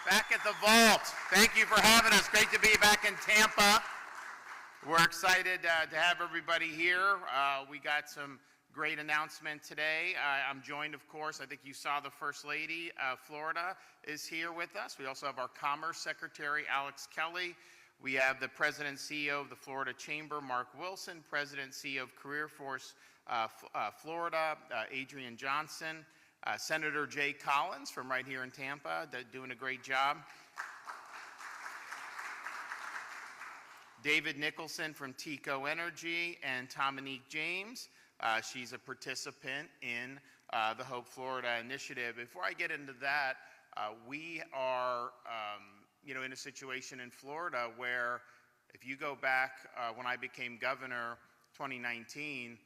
Back at the vault. Thank you for having us. Great to be back in Tampa. We're excited to have everybody here. We got some great announcement today. I'm joined, of course, I think you saw the First Lady of Florida is here with us. We also have our Commerce Secretary, Alex Kelly. We have the President and CEO of the Florida Chamber, Mark Wilson, President and CEO of Career Force Florida, Adrian Johnson. Senator Jay Collins from right here in Tampa, doing a great job. David Nicholson from TECO Energy, and Dominique James. She's a participant in the Hope Florida initiative. Before I get into that, we are in a situation in Florida where if you go back when I became governor 2019,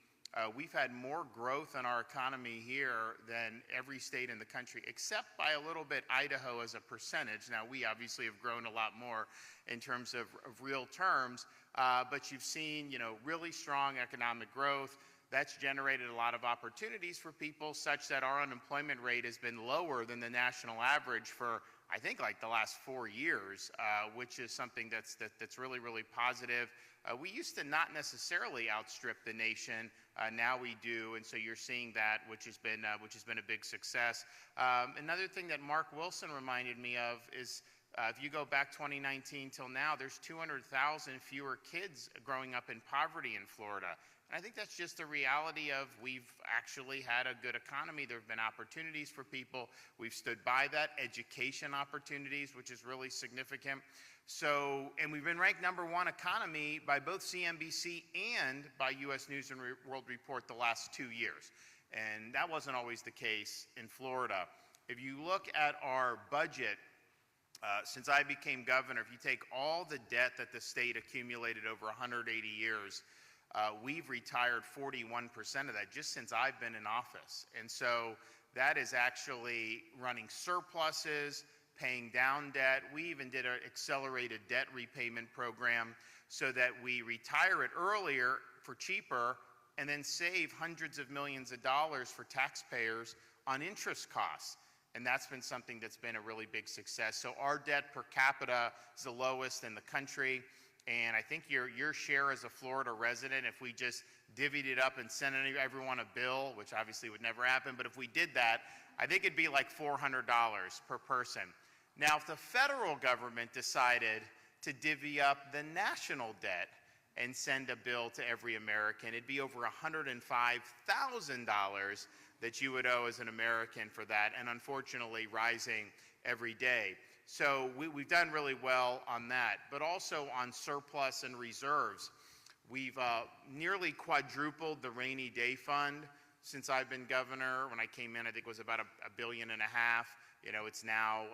we've had more growth in our economy here than every state in the country, except by a little bit Idaho as a percentage. Now, we obviously have grown a lot more in terms of real terms, but you've seen, really strong economic growth. That's generated a lot of opportunities for people, such that our unemployment rate has been lower than the national average for, I think, like the last 4 years, which is something that's really, really positive. We used to not necessarily outstrip the nation. Now we do, and so you're seeing that, which has been a big success. Another thing that Mark Wilson reminded me of is if you go back 2019 till now, there's 200,000 fewer kids growing up in poverty in Florida. And I think that's just the reality of we've actually had a good economy. There have been opportunities for people. We've stood by that. Education opportunities, which is really significant. So, and we've been ranked #1 economy by both CNBC and by U.S. News and World Report the last 2 years. And that wasn't always the case in Florida. If you look at our budget, since I became governor, if you take all the debt that the state accumulated over 180 years, we've retired 41% of that just since I've been in office. And so that is actually running surpluses, paying down debt. We even did an accelerated debt repayment program so that we retire it earlier for cheaper and then save hundreds of millions of dollars for taxpayers on interest costs. And that's been something that's been a really big success. So our debt per capita is the lowest in the country. And I think your share as a Florida resident, if we just divvied it up and sent everyone a bill, which obviously would never happen, but if we did that, I think it'd be like $400 per person. Now, if the federal government decided to divvy up the national debt and send a bill to every American, it'd be over $105,000 that you would owe as an American for that, and unfortunately rising every day. So we've done really well on that, but also on surplus and reserves. We've nearly quadrupled the rainy day fund since I've been governor. When I came in, I think it was about $1.5 billion. It's now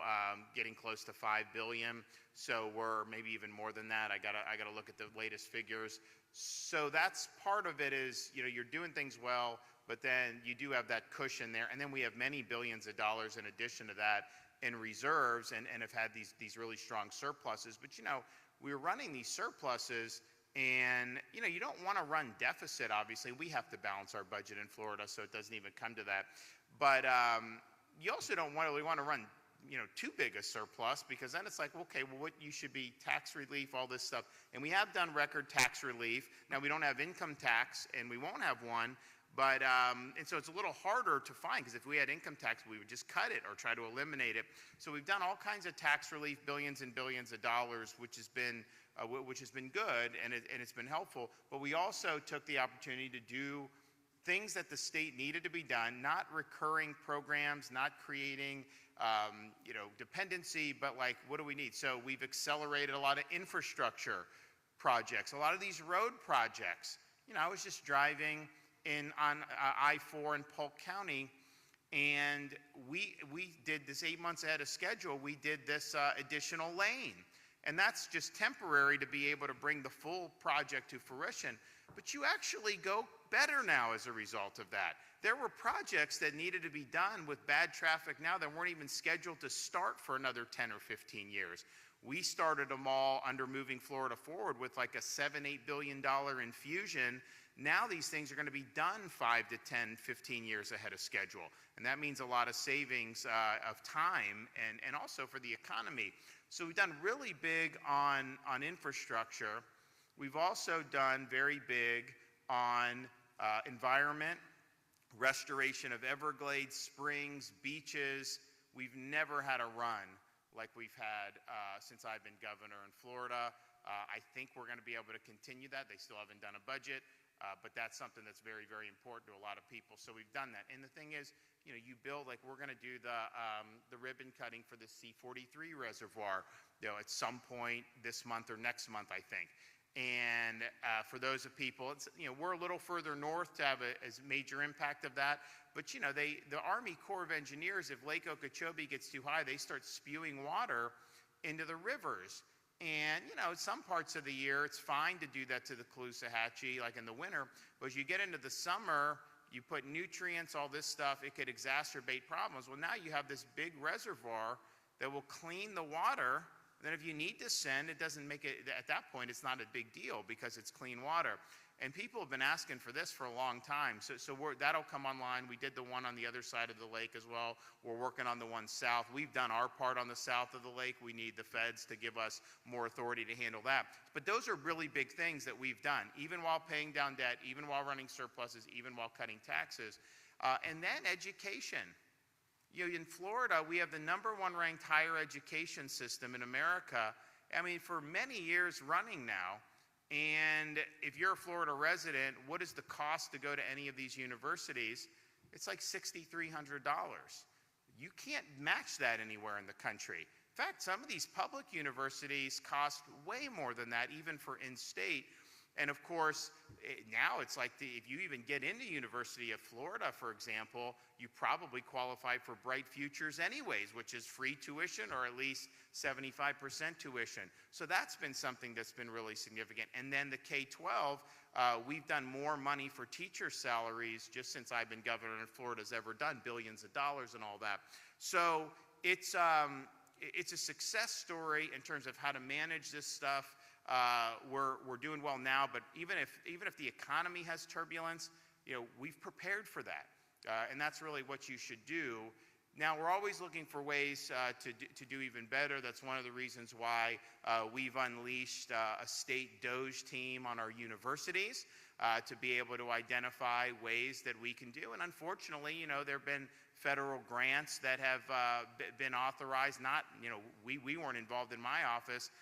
getting close to $5 billion. So we're maybe even more than that. I gotta look at the latest figures. So that's part of it is, you're doing things well, but then you do have that cushion there. And then we have many billions of dollars in addition to that in reserves and have had these really strong surpluses. But, we were running these surpluses and, you don't want to run deficit, obviously. We have to balance our budget in Florida, so it doesn't even come to that. But you also don't really want to run, too big a surplus, because then it's like, okay, well, what you should be tax relief, all this stuff. And we have done record tax relief. Now, we don't have income tax, and we won't have one. But, and so it's a little harder to find, because if we had income tax, we would just cut it or try to eliminate it. So we've done all kinds of tax relief, billions and billions of dollars, which has been good, and it's been helpful. But we also took the opportunity to do things that the state needed to be done, not recurring programs, not creating, dependency, but like, what do we need? So we've accelerated a lot of infrastructure projects, a lot of these road projects. I was just driving on I-4 in Polk County, and we did this 8 months ahead of schedule. We did this additional lane, and that's just temporary to be able to bring the full project to fruition. But you actually go better now as a result of that. There were projects that needed to be done with bad traffic now that weren't even scheduled to start for another 10 or 15 years. We started them all under Moving Florida Forward with like a $7-8 billion infusion Now these things are going to be done 5 to 10, 15 years ahead of schedule. And that means a lot of savings of time and also for the economy. So we've done really big on infrastructure. We've also done very big on environment, restoration of Everglades, springs, beaches. We've never had a run like we've had since I've been governor in Florida. I think we're going to be able to continue that. They still haven't done a budget, but that's something that's very, very important to a lot of people. So we've done that. And the thing is, you build, like we're going to do the ribbon cutting for the C-43 reservoir, at some point this month or next month, I think. And for those of people, we're a little further north to have a major impact of that. But the Army Corps of Engineers, if Lake Okeechobee gets too high, they start spewing water into the rivers. And some parts of the year it's fine to do that to the Caloosahatchee, like in the winter. But as you get into the summer, you put nutrients, all this stuff, it could exacerbate problems. Well, now you have this big reservoir that will clean the water. Then if you need to send, it doesn't make it, at that point, it's not a big deal because it's clean water. And people have been asking for this for a long time. So that'll come online. We did the one on the other side of the lake as well. We're working on the one south. We've done our part on the south of the lake. We need the feds to give us more authority to handle that. But those are really big things that we've done, even while paying down debt, even while running surpluses, even while cutting taxes. And then education. In Florida, we have the #1 ranked higher education system in America, for many years running now. And if you're a Florida resident, what is the cost to go to any of these universities? It's like $6,300. You can't match that anywhere in the country. In fact, some of these public universities cost way more than that, even for in-state. And of course, now it's like if you even get into University of Florida, for example, you probably qualify for Bright Futures anyways, which is free tuition or at least 75% tuition. So that's been something that's been really significant. And then the K-12, we've done more money for teacher salaries just since I've been governor and Florida's ever done, billions of dollars and all that. So it's a success story in terms of how to manage this stuff. We're doing well now, but even if the economy has turbulence, we've prepared for that, and that's really what you should do. Now, we're always looking for ways to do even better. That's one of the reasons why we've unleashed a state DOGE team on our universities to be able to identify ways that we can do. And unfortunately, there have been federal grants that have been authorized. Not, we weren't involved in my office.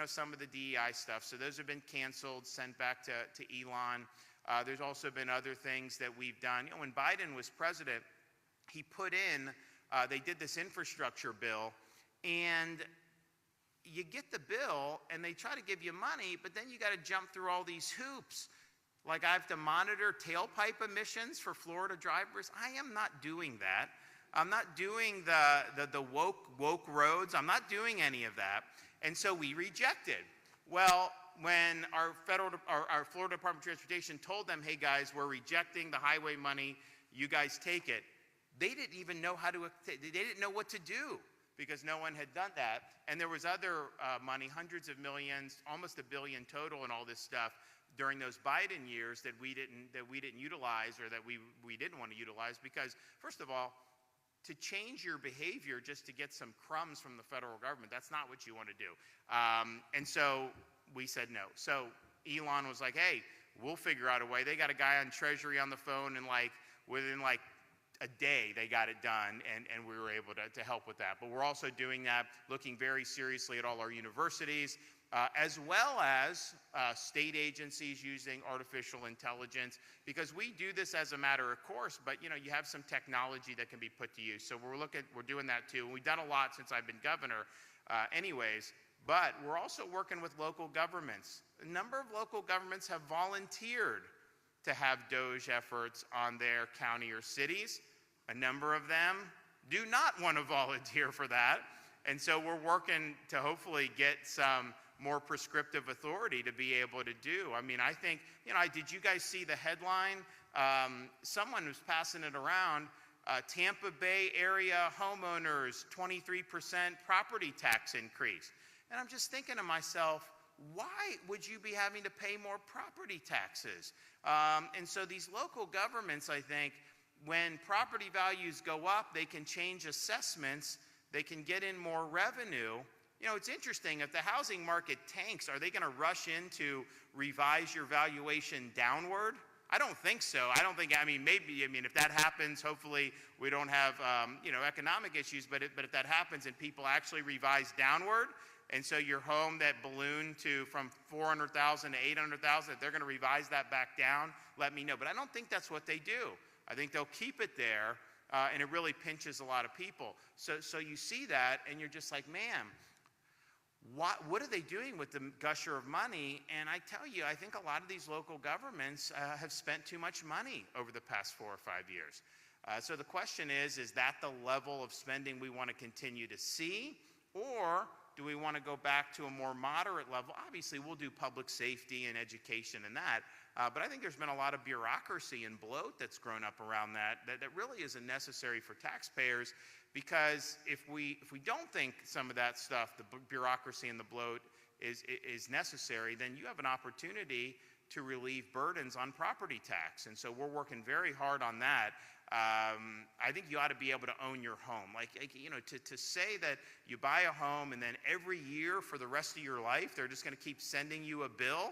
Some of the DEI stuff. So those have been canceled, sent back to Elon. There's also been other things that we've done. When Biden was president, he put in, they did this infrastructure bill, and you get the bill, and they try to give you money, but then you got to jump through all these hoops. Like I have to monitor tailpipe emissions for Florida drivers. I am not doing that. I'm not doing the woke roads. I'm not doing any of that. And so we rejected. Well, when our Florida Department of Transportation told them, hey guys, we're rejecting the highway money, you guys take it, they didn't even know they didn't know what to do because no one had done that. And there was other money, hundreds of millions, almost $1 billion total and all this stuff during those Biden years that we didn't utilize or that we didn't want to utilize because, first of all, to change your behavior just to get some crumbs from the federal government, that's not what you want to do. And so we said no. So Elon was like, hey, we'll figure out a way. They got a guy on Treasury on the phone, and within a day they got it done, and we were able to help with that. But we're also doing that, looking very seriously at all our universities, as well as state agencies using artificial intelligence, because we do this as a matter of course, but you have some technology that can be put to use. So we're doing that too. And we've done a lot since I've been governor anyways, but we're also working with local governments. A number of local governments have volunteered to have DOGE efforts on their county or cities. A number of them do not want to volunteer for that. And so we're working to hopefully get some more prescriptive authority to be able to do. I think, did you guys see the headline? Someone was passing it around, Tampa Bay area homeowners, 23% property tax increase. And I'm just thinking to myself, why would you be having to pay more property taxes? And so these local governments, I think, when property values go up, they can change assessments, they can get in more revenue. You know, it's interesting, if the housing market tanks, are they going to rush in to revise your valuation downward? I don't think so. Maybe, if that happens, hopefully we don't have, economic issues, but if that happens and people actually revise downward, and so your home that ballooned from 400,000 to 800,000, if they're going to revise that back down, let me know. But I don't think that's what they do. I think they'll keep it there, and it really pinches a lot of people. So you see that, and you're just like, man, what are they doing with the gusher of money? And I tell you, I think a lot of these local governments have spent too much money over the past 4 or 5 years. So the question is that the level of spending we want to continue to see, or do we want to go back to a more moderate level? Obviously, we'll do public safety and education and that, but I think there's been a lot of bureaucracy and bloat that's grown up around that really isn't necessary for taxpayers, because if we don't think some of that stuff, the bureaucracy and the bloat is necessary, then you have an opportunity to relieve burdens on property tax. And so we're working very hard on that. I think you ought to be able to own your home. To say that you buy a home and then every year for the rest of your life, they're just going to keep sending you a bill,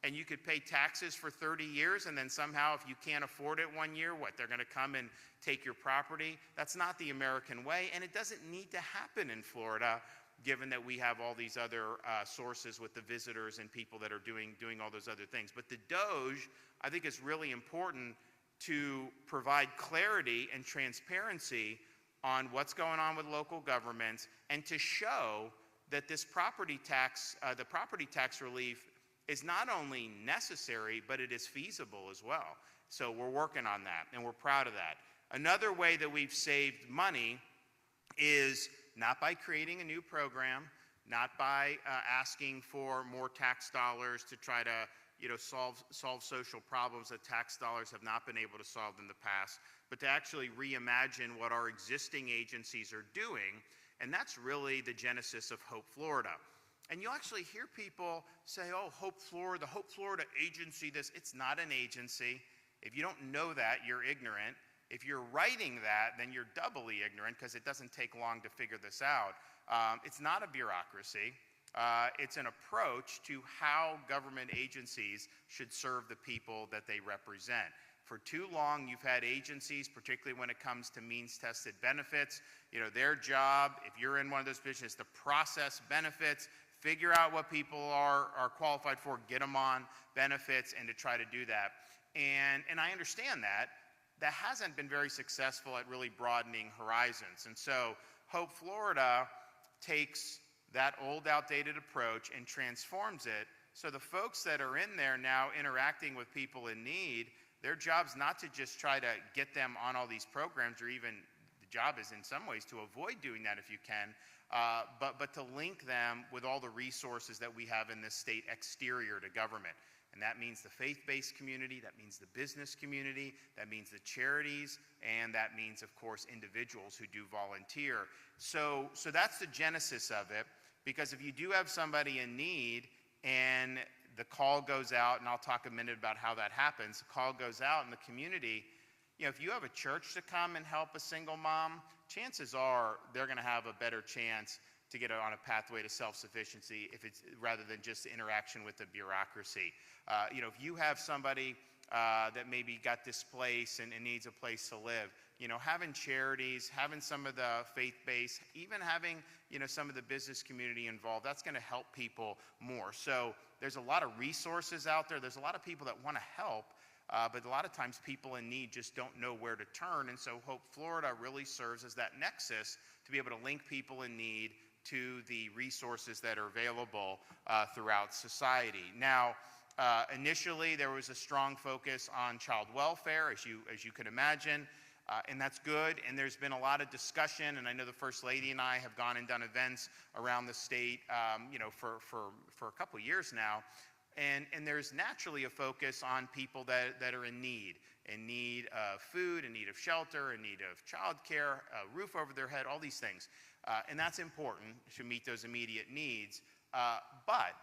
and you could pay taxes for 30 years, and then somehow if you can't afford it one year, they're going to come and take your property? That's not the American way, and it doesn't need to happen in Florida, given that we have all these other sources with the visitors and people that are doing all those other things. But the DOGE, I think, is really important to provide clarity and transparency on what's going on with local governments, and to show that this property tax, the property tax relief, is not only necessary, but it is feasible as well. So we're working on that, and we're proud of that. Another way that we've saved money is not by creating a new program, not by asking for more tax dollars to try to solve social problems that tax dollars have not been able to solve in the past, but to actually reimagine what our existing agencies are doing. And that's really the genesis of Hope Florida. And you'll actually hear people say, oh, Hope Florida, the Hope Florida agency, this. It's not an agency. If you don't know that, you're ignorant. If you're writing that, then you're doubly ignorant, because it doesn't take long to figure this out. It's not a bureaucracy. It's an approach to how government agencies should serve the people that they represent. For too long, you've had agencies, particularly when it comes to means-tested benefits, their job, if you're in one of those positions, is to process benefits, figure out what people are qualified for, get them on benefits, and to try to do that. And I understand that. That hasn't been very successful at really broadening horizons. And so Hope Florida takes that old, outdated approach and transforms it, so the folks that are in there now interacting with people in need, their job's not to just try to get them on all these programs, or even the job is in some ways to avoid doing that if you can, but to link them with all the resources that we have in this state exterior to government. And that means the faith-based community, that means the business community, that means the charities, and that means, of course, individuals who do volunteer. So that's the genesis of it, because if you do have somebody in need and the call goes out, and I'll talk a minute about how that happens, the call goes out in the community, if you have a church to come and help a single mom, chances are they're going to have a better chance to get on a pathway to self-sufficiency rather than just interaction with the bureaucracy. If you have somebody that maybe got displaced and needs a place to live, having charities, having some of the faith-based, even having some of the business community involved, that's going to help people more. So there's a lot of resources out there. There's a lot of people that want to help, but a lot of times people in need just don't know where to turn. And so Hope Florida really serves as that nexus to be able to link people in need to the resources that are available throughout society. Now, initially there was a strong focus on child welfare, as you could imagine, and that's good. And there's been a lot of discussion, and I know the First Lady and I have gone and done events around the state, for a couple years now. And there's naturally a focus on people that are in need of food, in need of shelter, in need of childcare, a roof over their head, all these things. And that's important to meet those immediate needs. But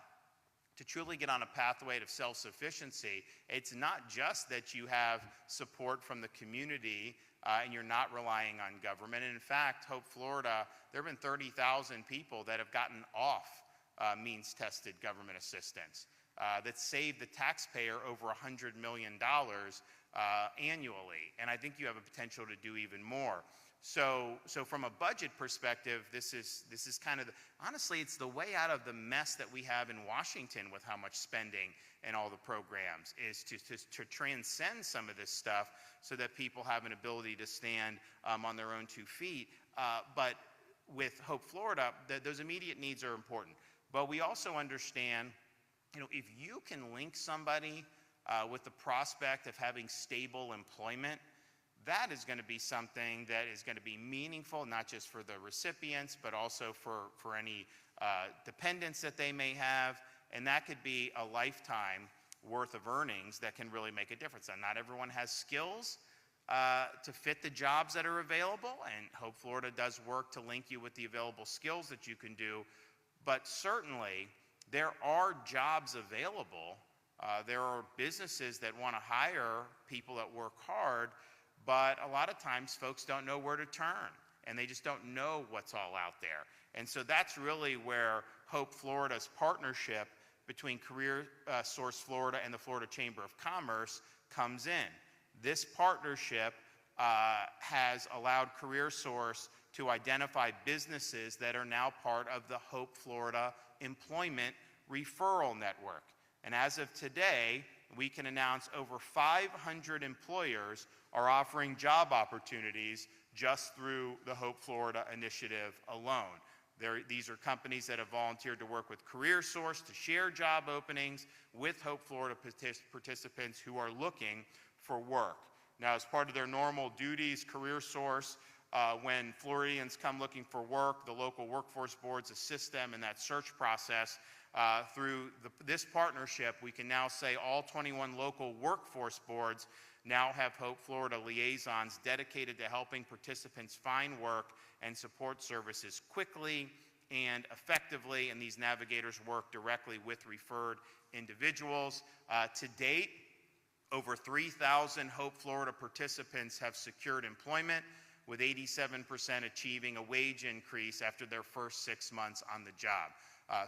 to truly get on a pathway to self-sufficiency, it's not just that you have support from the community and you're not relying on government. And in fact, Hope Florida, there have been 30,000 people that have gotten off means-tested government assistance that saved the taxpayer over $100 million annually. And I think you have a potential to do even more. So from a budget perspective, this is kind of, honestly, it's the way out of the mess that we have in Washington with how much spending and all the programs, is to transcend some of this stuff so that people have an ability to stand on their own 2 feet. But with Hope Florida, those immediate needs are important. But we also understand, if you can link somebody with the prospect of having stable employment, that is going to be something that is going to be meaningful, not just for the recipients, but also for any dependents that they may have. And that could be a lifetime worth of earnings that can really make a difference. And not everyone has skills to fit the jobs that are available. And Hope Florida does work to link you with the available skills that you can do. But certainly, there are jobs available. There are businesses that want to hire people that work hard. But a lot of times folks don't know where to turn, and they just don't know what's all out there. And so that's really where Hope Florida's partnership between Career Source Florida and the Florida Chamber of Commerce comes in. This partnership has allowed Career Source to identify businesses that are now part of the Hope Florida Employment Referral Network. And as of today, we can announce over 500 employers are offering job opportunities just through the Hope Florida initiative alone. These are companies that have volunteered to work with Career Source to share job openings with Hope Florida participants who are looking for work. Now, as part of their normal duties, Career Source, when Floridians come looking for work, the local workforce boards assist them in that search process. Through this partnership, we can now say all 21 local workforce boards now have Hope Florida liaisons dedicated to helping participants find work and support services quickly and effectively, and these navigators work directly with referred individuals. To date, over 3,000 Hope Florida participants have secured employment, with 87% achieving a wage increase after their first 6 months on the job.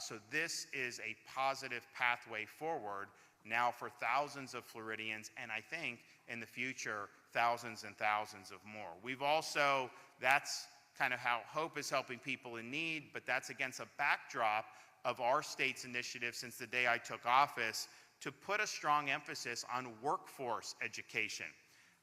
So this is a positive pathway forward now for thousands of Floridians, and I think in the future, thousands and thousands of more. We've also, that's kind of how Hope is helping people in need, but that's against a backdrop of our state's initiative since the day I took office to put a strong emphasis on workforce education.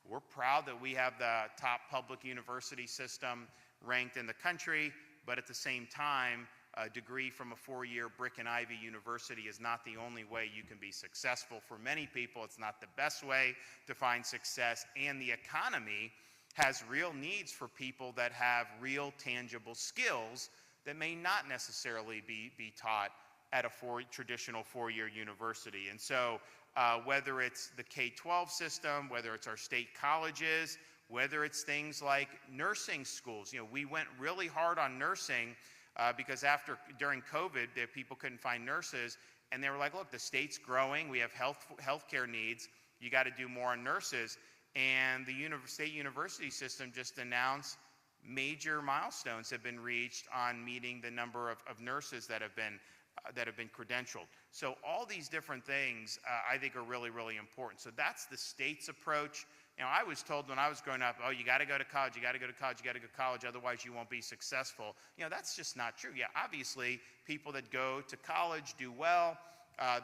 We're proud that we have the top public university system ranked in the country, but at the same time, a degree from a 4-year brick and ivy university is not the only way you can be successful. For many people, it's not the best way to find success, and the economy has real needs for people that have real tangible skills that may not necessarily be taught at a traditional 4-year university. And so whether it's the K-12 system, whether it's our state colleges, whether it's things like nursing schools, we went really hard on nursing because during COVID, people couldn't find nurses, and they were like, look, the state's growing, we have healthcare needs, you got to do more on nurses. And the state university system just announced major milestones have been reached on meeting the number of nurses that have been credentialed. So all these different things I think are really, really important. So that's the state's approach. I was told when I was growing up, oh, you got to go to college, you got to go to college, you got to go to college, otherwise you won't be successful. That's just not true. Yeah, obviously, people that go to college do well.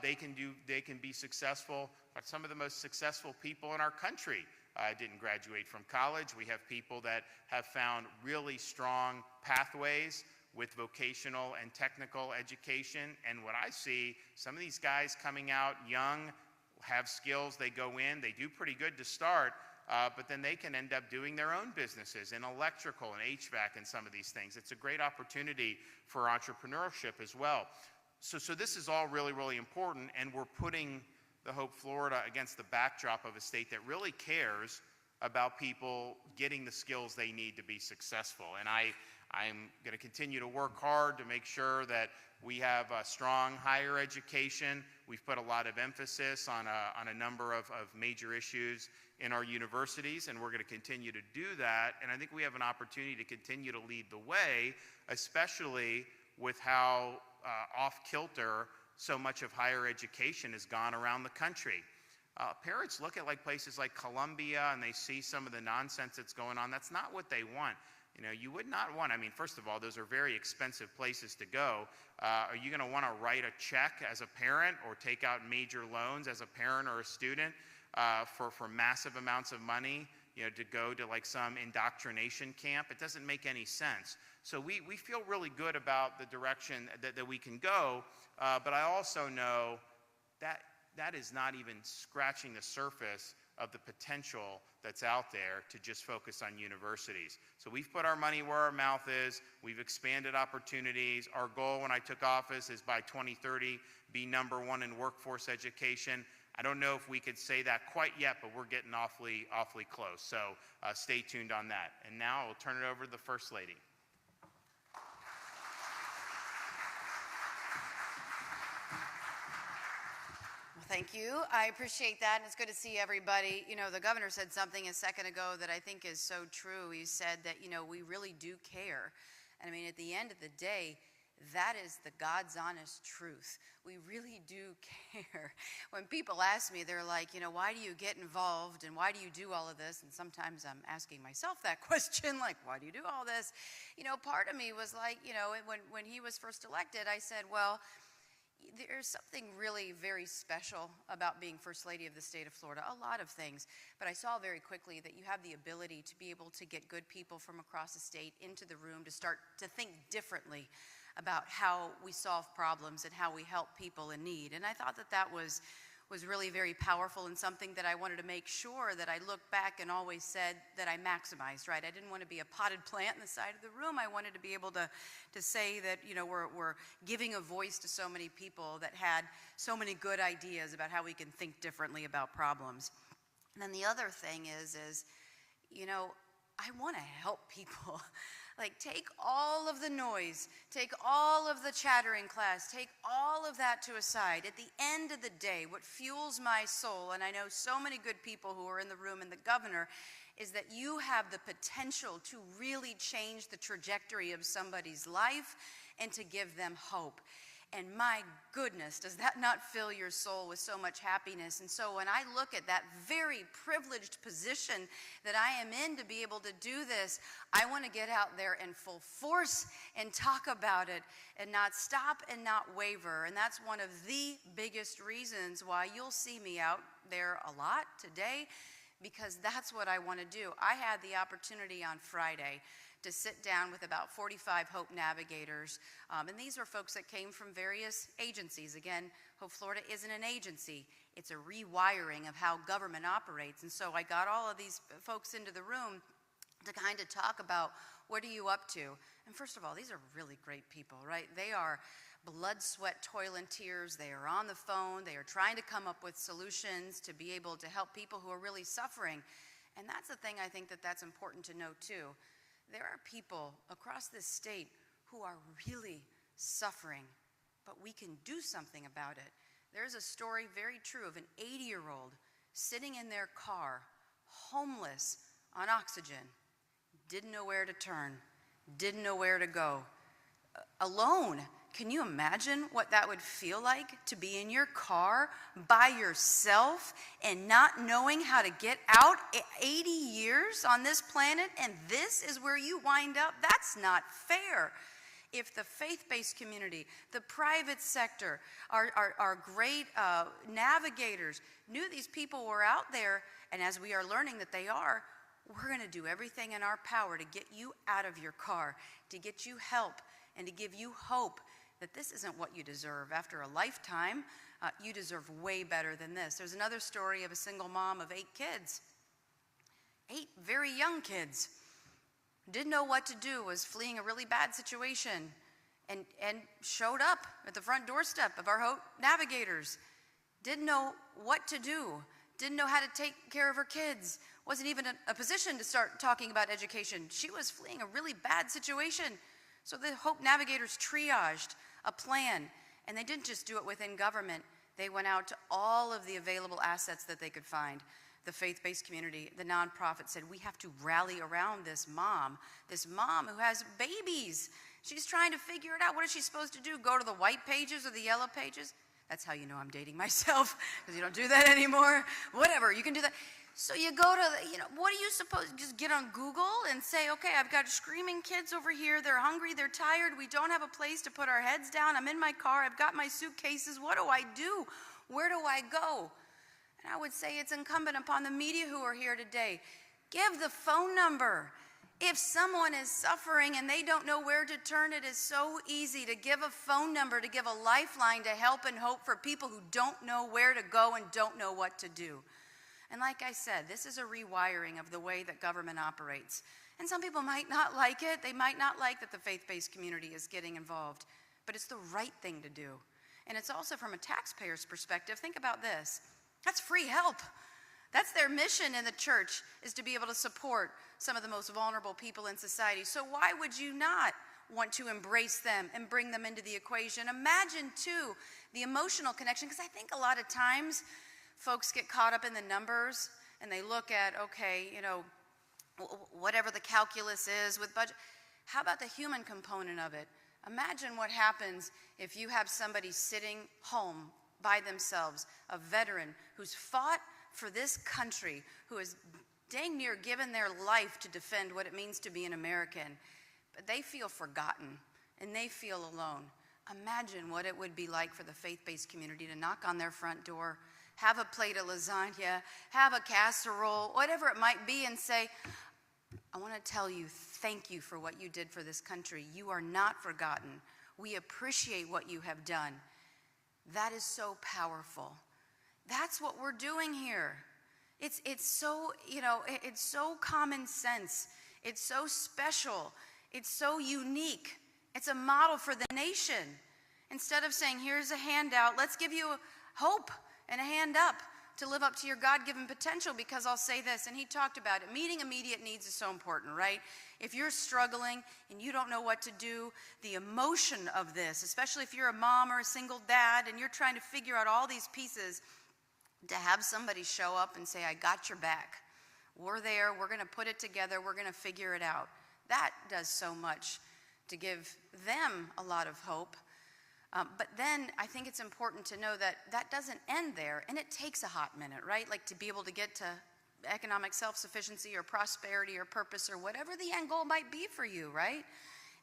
They can be successful. But some of the most successful people in our country didn't graduate from college. We have people that have found really strong pathways with vocational and technical education. And what I see, some of these guys coming out young, have skills, they go in, they do pretty good to start, but then they can end up doing their own businesses in electrical and HVAC and some of these things. It's a great opportunity for entrepreneurship as well. So this is all really, really important, and we're putting the Hope Florida against the backdrop of a state that really cares about people getting the skills they need to be successful. And I'm going to continue to work hard to make sure that we have a strong higher education. We've put a lot of emphasis on a number of major issues in our universities, and we're going to continue to do that. And I think we have an opportunity to continue to lead the way, especially with how off-kilter so much of higher education has gone around the country. Parents look at places like Columbia and they see some of the nonsense that's going on. That's not what they want. You would not want, first of all, those are very expensive places to go. Are you going to want to write a check as a parent or take out major loans as a parent or a student for massive amounts of money, to go to some indoctrination camp? It doesn't make any sense. So we feel really good about the direction that we can go, but I also know that is not even scratching the surface of the potential that's out there to just focus on universities. So we've put our money where our mouth is. We've expanded opportunities. Our goal when I took office is by 2030, be #1 in workforce education. I don't know if we could say that quite yet, but we're getting awfully close. So stay tuned on that. And now I'll turn it over to the First Lady. Thank you. I appreciate that, and it's good to see everybody. The governor said something a second ago that I think is so true. He said that, we really do care. And at the end of the day, that is the God's honest truth. We really do care. When people ask me, they're like, why do you get involved and why do you do all of this? And sometimes I'm asking myself that question, like, why do you do all this? Part of me was like, when he was first elected, I said, well, there's something really very special about being First Lady of the state of Florida, a lot of things. But I saw very quickly that you have the ability to be able to get good people from across the state into the room to start to think differently about how we solve problems and how we help people in need. And I thought that was really very powerful and something that I wanted to make sure that I looked back and always said that I maximized, right? I didn't want to be a potted plant in the side of the room. I wanted to be able to say that, we're giving a voice to so many people that had so many good ideas about how we can think differently about problems. And then the other thing is I want to help people. Take all of the noise, take all of the chatter in class, take all of that to a side. At the end of the day, what fuels my soul, and I know so many good people who are in the room and the governor, is that you have the potential to really change the trajectory of somebody's life and to give them hope. And my goodness, does that not fill your soul with so much happiness? And so when I look at that very privileged position that I am in to be able to do this, I want to get out there in full force and talk about it and not stop and not waver. And that's one of the biggest reasons why you'll see me out there a lot today, because that's what I want to do. I had the opportunity on Friday to sit down with about 45 Hope Navigators. And these were folks that came from various agencies. Again, Hope Florida isn't an agency. It's a rewiring of how government operates. And so I got all of these folks into the room to kind of talk about, what are you up to? And first of all, these are really great people, right? They are blood, sweat, toil, and tears. They are on the phone. They are trying to come up with solutions to be able to help people who are really suffering. And that's the thing I think that's important to know too. There are people across this state who are really suffering, but we can do something about it. There's a story very true of an 80-year-old sitting in their car, homeless, on oxygen, didn't know where to turn, didn't know where to go, alone. Can you imagine what that would feel like to be in your car by yourself and not knowing how to get out? 80 years on this planet, and this is where you wind up? That's not fair. If the faith-based community, the private sector, our great navigators knew these people were out there, and as we are learning that they are, we're going to do everything in our power to get you out of your car, to get you help, and to give you hope that this isn't what you deserve. After a lifetime, you deserve way better than this. There's another story of a single mom of 8 kids, 8 very young kids. Didn't know what to do, was fleeing a really bad situation, and showed up at the front doorstep of our Hope Navigators. Didn't know what to do. didn't know how to take care of her kids, wasn't even in a position to start talking about education. She was fleeing a really bad situation. So the Hope Navigators triaged a plan, and they didn't just do it within government. They went out to all of the available assets that they could find. The faith-based community, the nonprofit said, we have to rally around this mom who has babies. She's trying to figure it out. What is she supposed to do? Go to the white pages or the yellow pages? That's how you know I'm dating myself, because you don't do that anymore. Whatever, you can do that. So you go to, what are you supposed to just get on Google and say, okay, I've got screaming kids over here. They're hungry, they're tired. We don't have a place to put our heads down. I'm in my car. I've got my suitcases. What do I do? Where do I go? And I would say it's incumbent upon the media who are here today. Give the phone number. If someone is suffering and they don't know where to turn, it is so easy to give a phone number, to give a lifeline to help and hope for people who don't know where to go and don't know what to do. And like I said, this is a rewiring of the way that government operates. And some people might not like it. They might not like that the faith-based community is getting involved. But it's the right thing to do. And it's also from a taxpayer's perspective. Think about this. That's free help. That's their mission in the church, is to be able to support some of the most vulnerable people in society. So why would you not want to embrace them and bring them into the equation? Imagine, too, the emotional connection, because I think a lot of times folks get caught up in the numbers and they look at, okay, whatever the calculus is with budget. How about the human component of it? Imagine what happens if you have somebody sitting home by themselves, a veteran who's fought for this country, who has dang near given their life to defend what it means to be an American, but they feel forgotten and they feel alone. Imagine what it would be like for the faith-based community to knock on their front door, have a plate of lasagna, have a casserole, whatever it might be, and say, I want to tell you, thank you for what you did for this country. You are not forgotten. We appreciate what you have done. That is so powerful. That's what we're doing here. It's so, it's so common sense. It's so special. It's so unique. It's a model for the nation. Instead of saying, here's a handout, let's give you hope and a hand up to live up to your God-given potential, because I'll say this, and he talked about it, meeting immediate needs is so important, right? If you're struggling and you don't know what to do, the emotion of this, especially if you're a mom or a single dad and you're trying to figure out all these pieces, to have somebody show up and say, I got your back. We're there, we're gonna put it together, we're gonna figure it out. That does so much to give them a lot of hope. But then I think it's important to know that that doesn't end there, and it takes a hot minute, right? Like to be able to get to economic self-sufficiency or prosperity or purpose or whatever the end goal might be for you, right?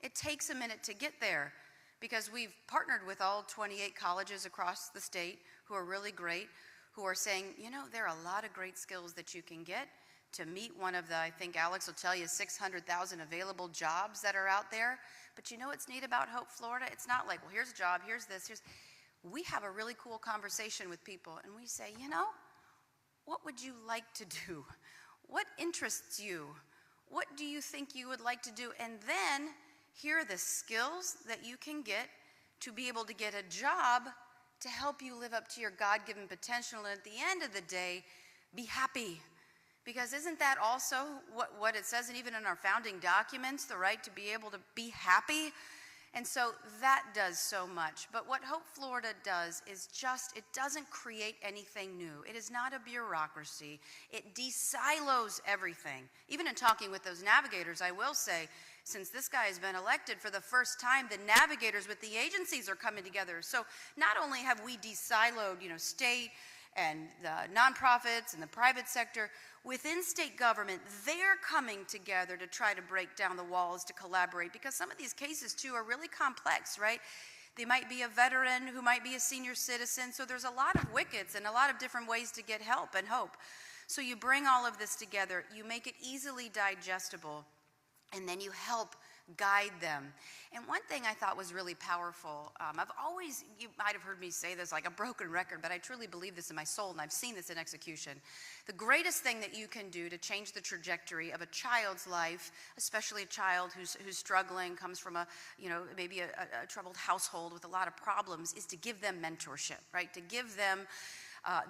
It takes a minute to get there, because we've partnered with all 28 colleges across the state who are really great, who are saying, there are a lot of great skills that you can get to meet one of the, I think Alex will tell you, 600,000 available jobs that are out there. But what's neat about Hope Florida? It's not like, well, here's a job, here's this, we have a really cool conversation with people, and we say, what would you like to do? What interests you? What do you think you would like to do? And then here are the skills that you can get to be able to get a job to help you live up to your God-given potential, and at the end of the day, be happy. Because isn't that also what it says, and even in our founding documents, the right to be able to be happy? And so that does so much. But what Hope Florida does is it doesn't create anything new. It is not a bureaucracy. It de-silos everything. Even in talking with those navigators, I will say, since this guy has been elected for the first time, the navigators with the agencies are coming together. So not only have we de-siloed, state and the nonprofits and the private sector, within state government, they're coming together to try to break down the walls, to collaborate, because some of these cases, too, are really complex, right? They might be a veteran who might be a senior citizen, so there's a lot of wickets and a lot of different ways to get help and hope. So you bring all of this together, you make it easily digestible, and then you help guide them. And one thing I thought was really powerful, you might have heard me say this like a broken record, but I truly believe this in my soul, and I've seen this in execution. The greatest thing that you can do to change the trajectory of a child's life, especially a child who's struggling, comes from maybe a troubled household with a lot of problems, is to give them mentorship, right? To give them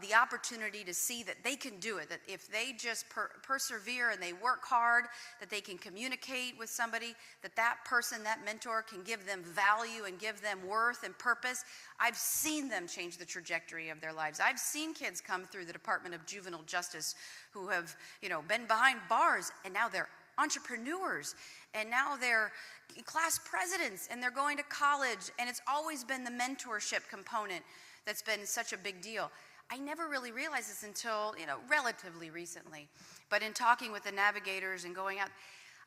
the opportunity to see that they can do it, that if they just persevere and they work hard, that they can communicate with somebody, that person, that mentor can give them value and give them worth and purpose. I've seen them change the trajectory of their lives. I've seen kids come through the Department of Juvenile Justice who have, been behind bars, and now they're entrepreneurs, and now they're class presidents, and they're going to college, and it's always been the mentorship component that's been such a big deal. I never really realized this until, relatively recently. But in talking with the navigators and going out,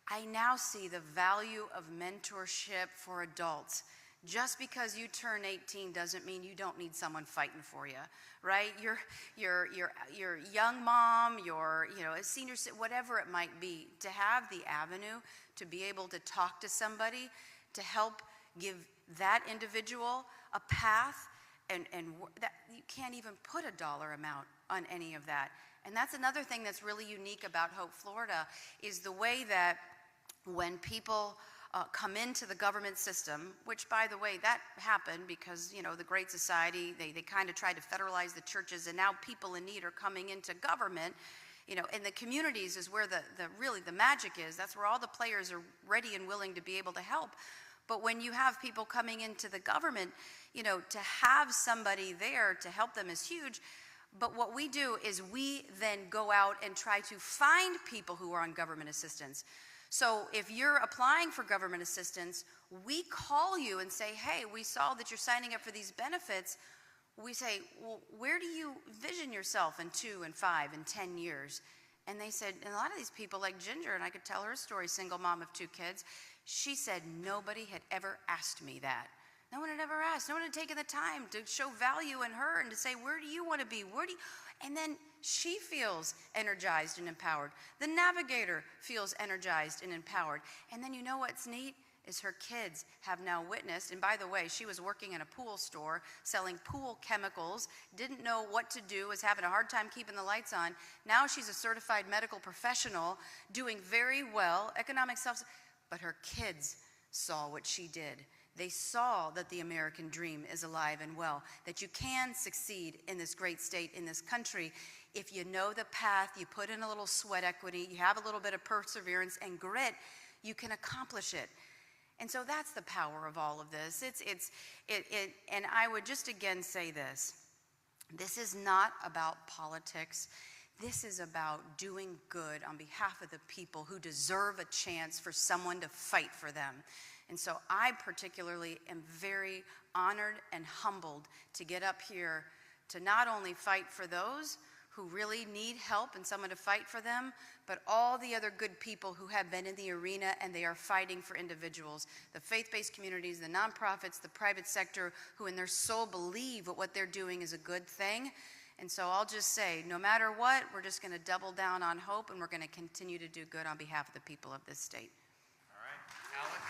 I now see the value of mentorship for adults. Just because you turn 18 doesn't mean you don't need someone fighting for you, right? Your young mom, your a senior, whatever it might be, to have the avenue to be able to talk to somebody, to help give that individual a path, and that you can't even put a dollar amount on any of that. And that's another thing that's really unique about Hope Florida, is the way that when people come into the government system, which, by the way, that happened because, the Great Society, they kind of tried to federalize the churches, and now people in need are coming into government. And the communities is where really the magic is. That's where all the players are ready and willing to be able to help. But when you have people coming into the government, to have somebody there to help them is huge. But what we do is we then go out and try to find people who are on government assistance. So if you're applying for government assistance, we call you and say, hey, we saw that you're signing up for these benefits. We say, well, where do you vision yourself in 2 and 5 and 10 years? And they said, and a lot of these people, like Ginger, and I could tell her story, single mom of 2 kids, she said, nobody had ever asked me that. No one had ever asked. No one had taken the time to show value in her and to say, where do you want to be? And then she feels energized and empowered. The navigator feels energized and empowered. And then what's neat is her kids have now witnessed, and by the way, she was working in a pool store selling pool chemicals, didn't know what to do, was having a hard time keeping the lights on. Now she's a certified medical professional, doing very well, economic self, but her kids saw what she did. They saw that the American dream is alive and well, that you can succeed in this great state, in this country, if you know the path, you put in a little sweat equity, you have a little bit of perseverance and grit, you can accomplish it. And so that's the power of all of this. And I would just again say this. This is not about politics. This is about doing good on behalf of the people who deserve a chance for someone to fight for them. And so I particularly am very honored and humbled to get up here to not only fight for those who really need help and someone to fight for them, but all the other good people who have been in the arena and they are fighting for individuals, the faith-based communities, the nonprofits, the private sector, who in their soul believe that what they're doing is a good thing. And so I'll just say, no matter what, we're just going to double down on hope, and we're going to continue to do good on behalf of the people of this state. All right, Alex.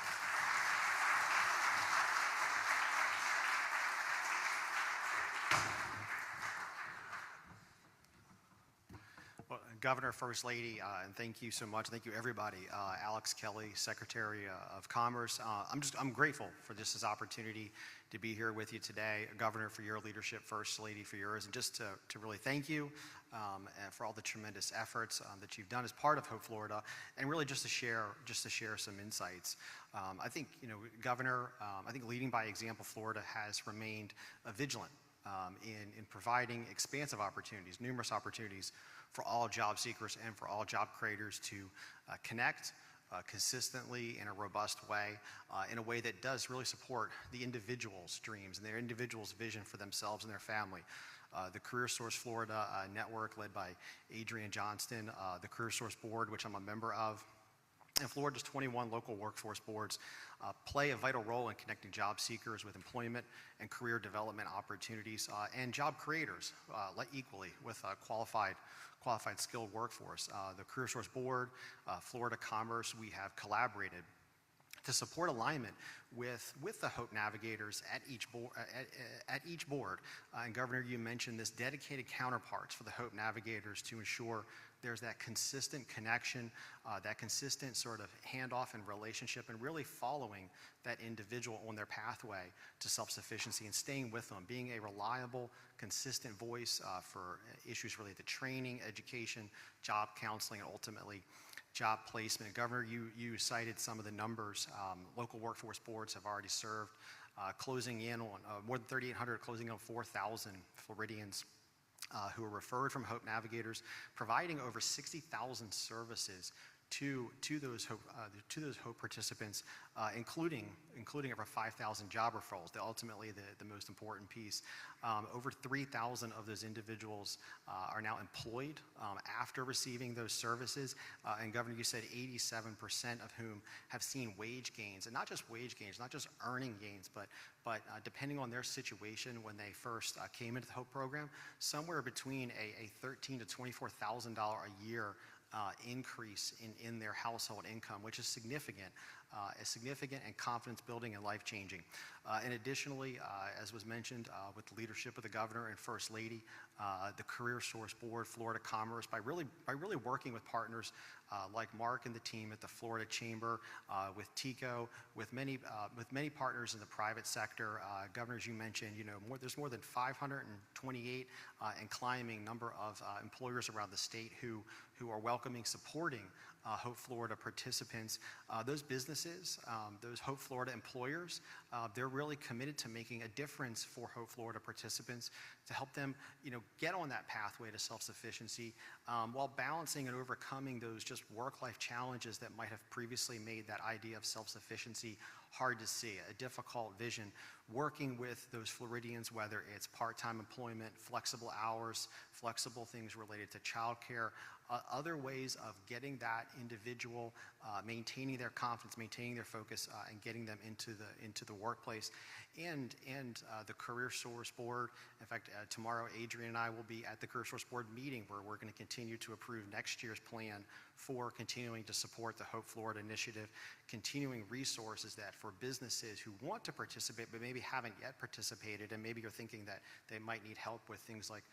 Well, Governor, First Lady, and thank you so much. Thank you, everybody. Alex Kelly, Secretary of Commerce. I'm grateful for this opportunity to be here with you today. Governor, for your leadership, First Lady, for yours, and just to really thank you and for all the tremendous efforts that you've done as part of Hope Florida, and really just to share some insights. I think, Governor, I think leading by example, Florida has remained vigilant in providing expansive opportunities, numerous opportunities for all job seekers and for all job creators to connect consistently in a robust way, in a way that does really support the individual's dreams and their individual's vision for themselves and their family. The Career Source Florida network, led by Adrian Johnston, the Career Source Board, which I'm a member of, and Florida's 21 local workforce boards play a vital role in connecting job seekers with employment and career development opportunities, and job creators equally with qualified skilled workforce. The Career Source Board, Florida Commerce, we have collaborated to support alignment with the Hope Navigators at each board. And Governor, you mentioned this, dedicated counterparts for the Hope Navigators to ensure there's that consistent connection, that consistent sort of handoff and relationship, and really following that individual on their pathway to self-sufficiency and staying with them, being a reliable, consistent voice for issues related to training, education, job counseling, and ultimately job placement. Governor, you cited some of the numbers. Local workforce boards have already served, closing in on more than 3,800, closing in on 4,000 Floridians who are referred from Hope Navigators, providing over 60,000 services to those Hope participants, including over 5,000 job referrals. Ultimately, the most important piece. Over 3,000 of those individuals are now employed after receiving those services. And Governor, you said 87% of whom have seen wage gains, and not just wage gains, not just earning gains, but depending on their situation when they first came into the Hope program, somewhere between a $13,000 to $24,000 a year increase in their household income, which is significant and confidence building and life changing. And additionally, as was mentioned, with the leadership of the governor and First Lady, the Career Source Board, Florida Commerce, by really working with partners like Mark and the team at the Florida Chamber, with TICO, with many partners in the private sector. Governor, as you mentioned, there's more than 528 and climbing number of employers around the state who are welcoming, supporting Hope Florida participants. Those businesses, those Hope Florida employers, they're really committed to making a difference for Hope Florida participants to help them, get on that pathway to self-sufficiency while balancing and overcoming those just work-life challenges that might have previously made that idea of self-sufficiency hard to see, a difficult vision. Working with those Floridians, whether it's part-time employment, flexible hours, flexible things related to childcare, other ways of getting that individual, maintaining their confidence, maintaining their focus, and getting them into the workplace, and the Career Source Board. In fact, tomorrow Adrian and I will be at the Career Source Board meeting where we're going to continue to approve next year's plan for continuing to support the Hope Florida initiative, continuing resources that for businesses who want to participate but maybe haven't yet participated, and maybe you're thinking that they might need help with things like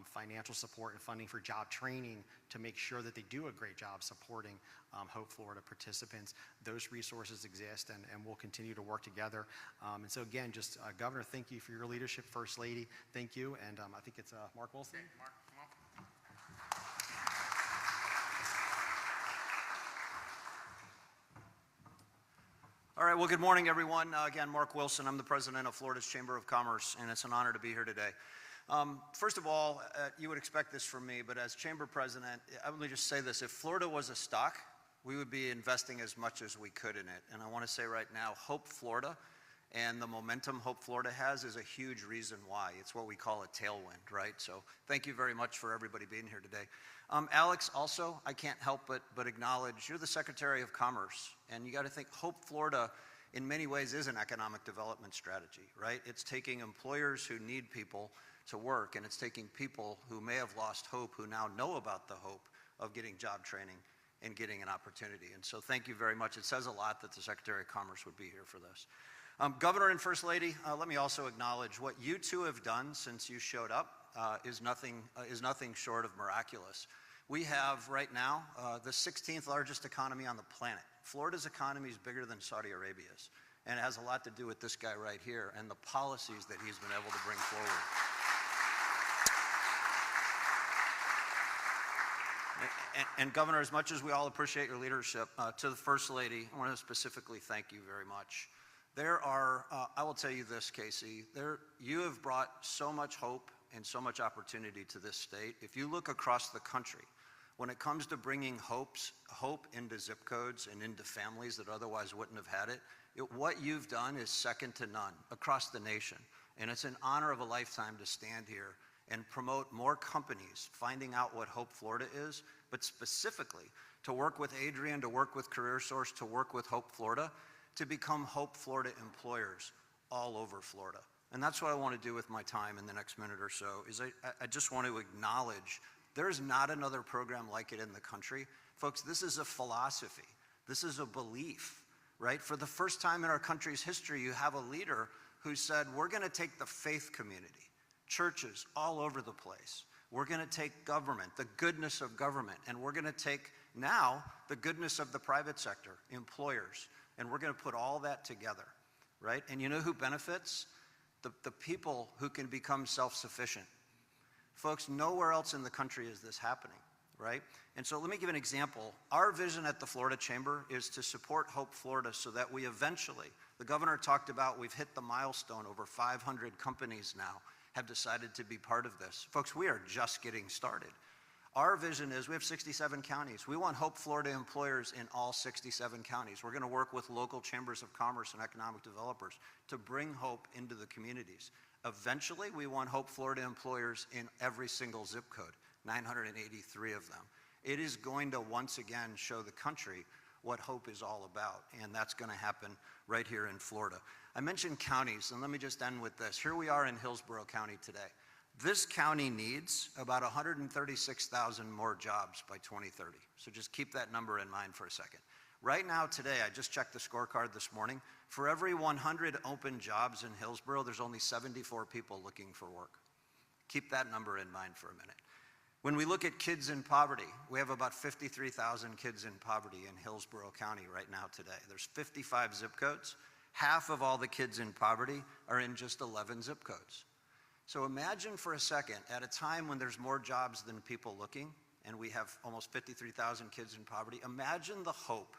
financial support and funding for job training to make sure that they do a great job supporting Hope Florida participants. Those resources exist, and we'll continue to work together. And so again, just Governor, thank you for your leadership. First Lady, thank you. And I think it's Mark Wilson. Okay, Mark, come on. All right, well, good morning, everyone. Again, Mark Wilson. I'm the president of Florida's Chamber of Commerce, and it's an honor to be here today. First of all, you would expect this from me, but as chamber president, I would just say this. If Florida was a stock, we would be investing as much as we could in it. And I want to say right now, Hope Florida and the momentum Hope Florida has is a huge reason why. It's what we call a tailwind, right? So thank you very much for everybody being here today. Alex, also, I can't help but acknowledge you're the Secretary of Commerce, and you got to think Hope Florida in many ways is an economic development strategy, right? It's taking employers who need people to work, and it's taking people who may have lost hope, who now know about the hope of getting job training and getting an opportunity. And so thank you very much. It says a lot that the Secretary of Commerce would be here for this. Governor and First Lady, let me also acknowledge what you two have done since you showed up is nothing short of miraculous. We have right now the 16th largest economy on the planet. Florida's economy is bigger than Saudi Arabia's, and it has a lot to do with this guy right here and the policies that he's been able to bring forward. And Governor, as much as we all appreciate your leadership, to the First Lady, I want to specifically thank you very much. There are, I will tell you this, Casey, you have brought so much hope and so much opportunity to this state. If you look across the country, when it comes to bringing hope into zip codes and into families that otherwise wouldn't have had it, what you've done is second to none across the nation. And it's an honor of a lifetime to stand here and promote more companies finding out what Hope Florida is, but specifically to work with Adrian, to work with Career Source, to work with Hope Florida, to become Hope Florida employers all over Florida. And that's what I want to do with my time in the next minute or so, is I just want to acknowledge there's not another program like it in the country. Folks, this is a philosophy. This is a belief, right? For the first time in our country's history, you have a leader who said, we're going to take the faith community, churches all over the place. We're going to take government, the goodness of government, and we're going to take now the goodness of the private sector, employers, and we're going to put all that together, right? And you know who benefits? The people who can become self-sufficient. Folks, nowhere else in the country is this happening, right? And so let me give an example. Our vision at the Florida Chamber is to support Hope Florida so that we eventually, the governor talked about, we've hit the milestone, over 500 companies now have decided to be part of this. Folks, we are just getting started. Our vision is we have 67 counties. We want Hope Florida employers in all 67 counties. We're going to work with local chambers of commerce and economic developers to bring hope into the communities. Eventually, we want Hope Florida employers in every single zip code, 983 of them. It is going to once again show the country what hope is all about, and that's going to happen right here in Florida. I mentioned counties, and let me just end with this. Here we are in Hillsborough County today. This county needs about 136,000 more jobs by 2030. So just keep that number in mind for a second. Right now, today, I just checked the scorecard this morning. For every 100 open jobs in Hillsborough, there's only 74 people looking for work. Keep that number in mind for a minute. When we look at kids in poverty, we have about 53,000 kids in poverty in Hillsborough County right now today. There's 55 zip codes. Half of all the kids in poverty are in just 11 zip codes. So imagine for a second, at a time when there's more jobs than people looking, and we have almost 53,000 kids in poverty, imagine the hope,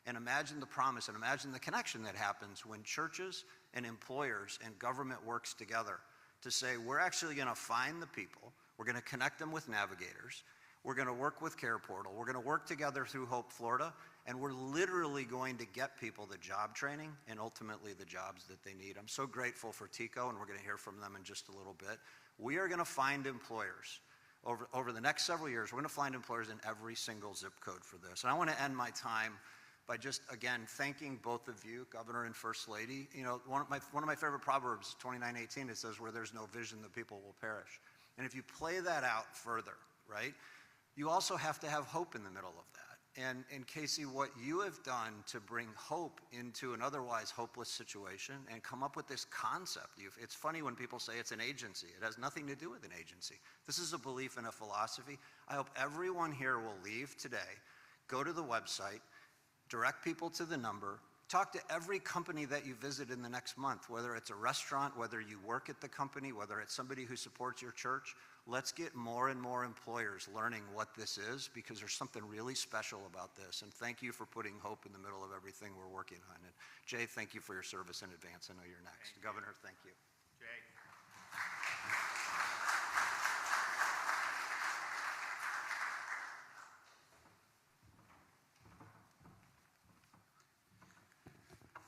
and imagine the promise, and imagine the connection that happens when churches and employers and government works together to say, we're actually going to find the people, we're going to connect them with navigators, we're going to work with Care Portal, we're going to work together through Hope Florida, and we're literally going to get people the job training and ultimately the jobs that they need. I'm so grateful for TICO, and we're going to hear from them in just a little bit. We are going to find employers. Over the next several years, we're going to find employers in every single zip code for this. And I want to end my time by just, again, thanking both of you, Governor and First Lady. You know, one of my favorite proverbs, 29:18, it says, where there's no vision, the people will perish. And if you play that out further, right, you also have to have hope in the middle of that. And Casey, what you have done to bring hope into an otherwise hopeless situation and come up with this concept. It's funny when people say it's an agency. It has nothing to do with an agency. This is a belief and a philosophy. I hope everyone here will leave today, go to the website, direct people to the number, talk to every company that you visit in the next month, whether it's a restaurant, whether you work at the company, whether it's somebody who supports your church. Let's get more and more employers learning what this is, because there's something really special about this. And thank you for putting hope in the middle of everything we're working on. And Jay, thank you for your service in advance. I know you're next. Governor, thank you. Jay.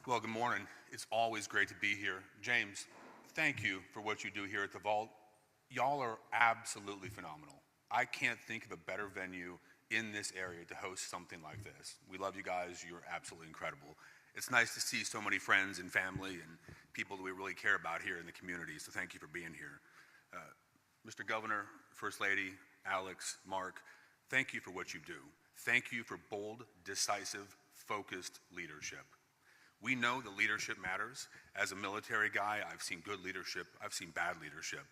Well, good morning. It's always great to be here. James, thank you for what you do here at the Vault. Y'all are absolutely phenomenal. I can't think of a better venue in this area to host something like this. We love you guys. You're absolutely incredible. It's nice to see so many friends and family and people that we really care about here in the community, so thank you for being here. Mr. Governor, First Lady, Alex, Mark, thank you for what you do. Thank you for bold, decisive, focused leadership. We know that leadership matters. As a military guy, I've seen good leadership, I've seen bad leadership,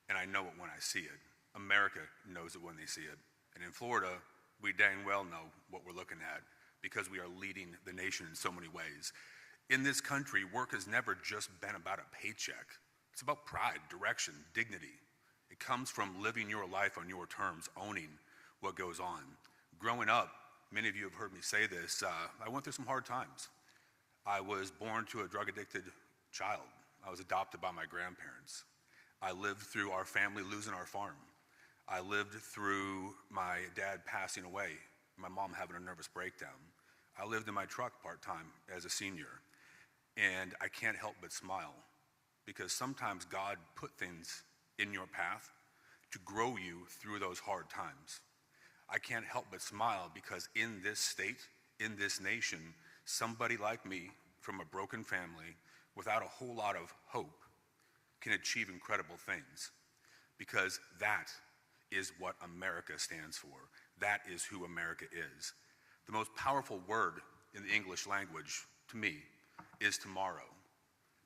and I know it when I see it. America knows it when they see it. And in Florida, we dang well know what we're looking at, because we are leading the nation in so many ways. In this country, work has never just been about a paycheck. It's about pride, direction, dignity. It comes from living your life on your terms, owning what goes on. Growing up, many of you have heard me say this, I went through some hard times. I was born to a drug-addicted child. I was adopted by my grandparents. I lived through our family losing our farm. I lived through my dad passing away, my mom having a nervous breakdown. I lived in my truck part-time as a senior, and I can't help but smile, because sometimes God put things in your path to grow you through those hard times. I can't help but smile because in this state, in this nation, somebody like me from a broken family without a whole lot of hope can achieve incredible things, because that is what America stands for. That is who America is. The most powerful word in the English language, to me, is tomorrow,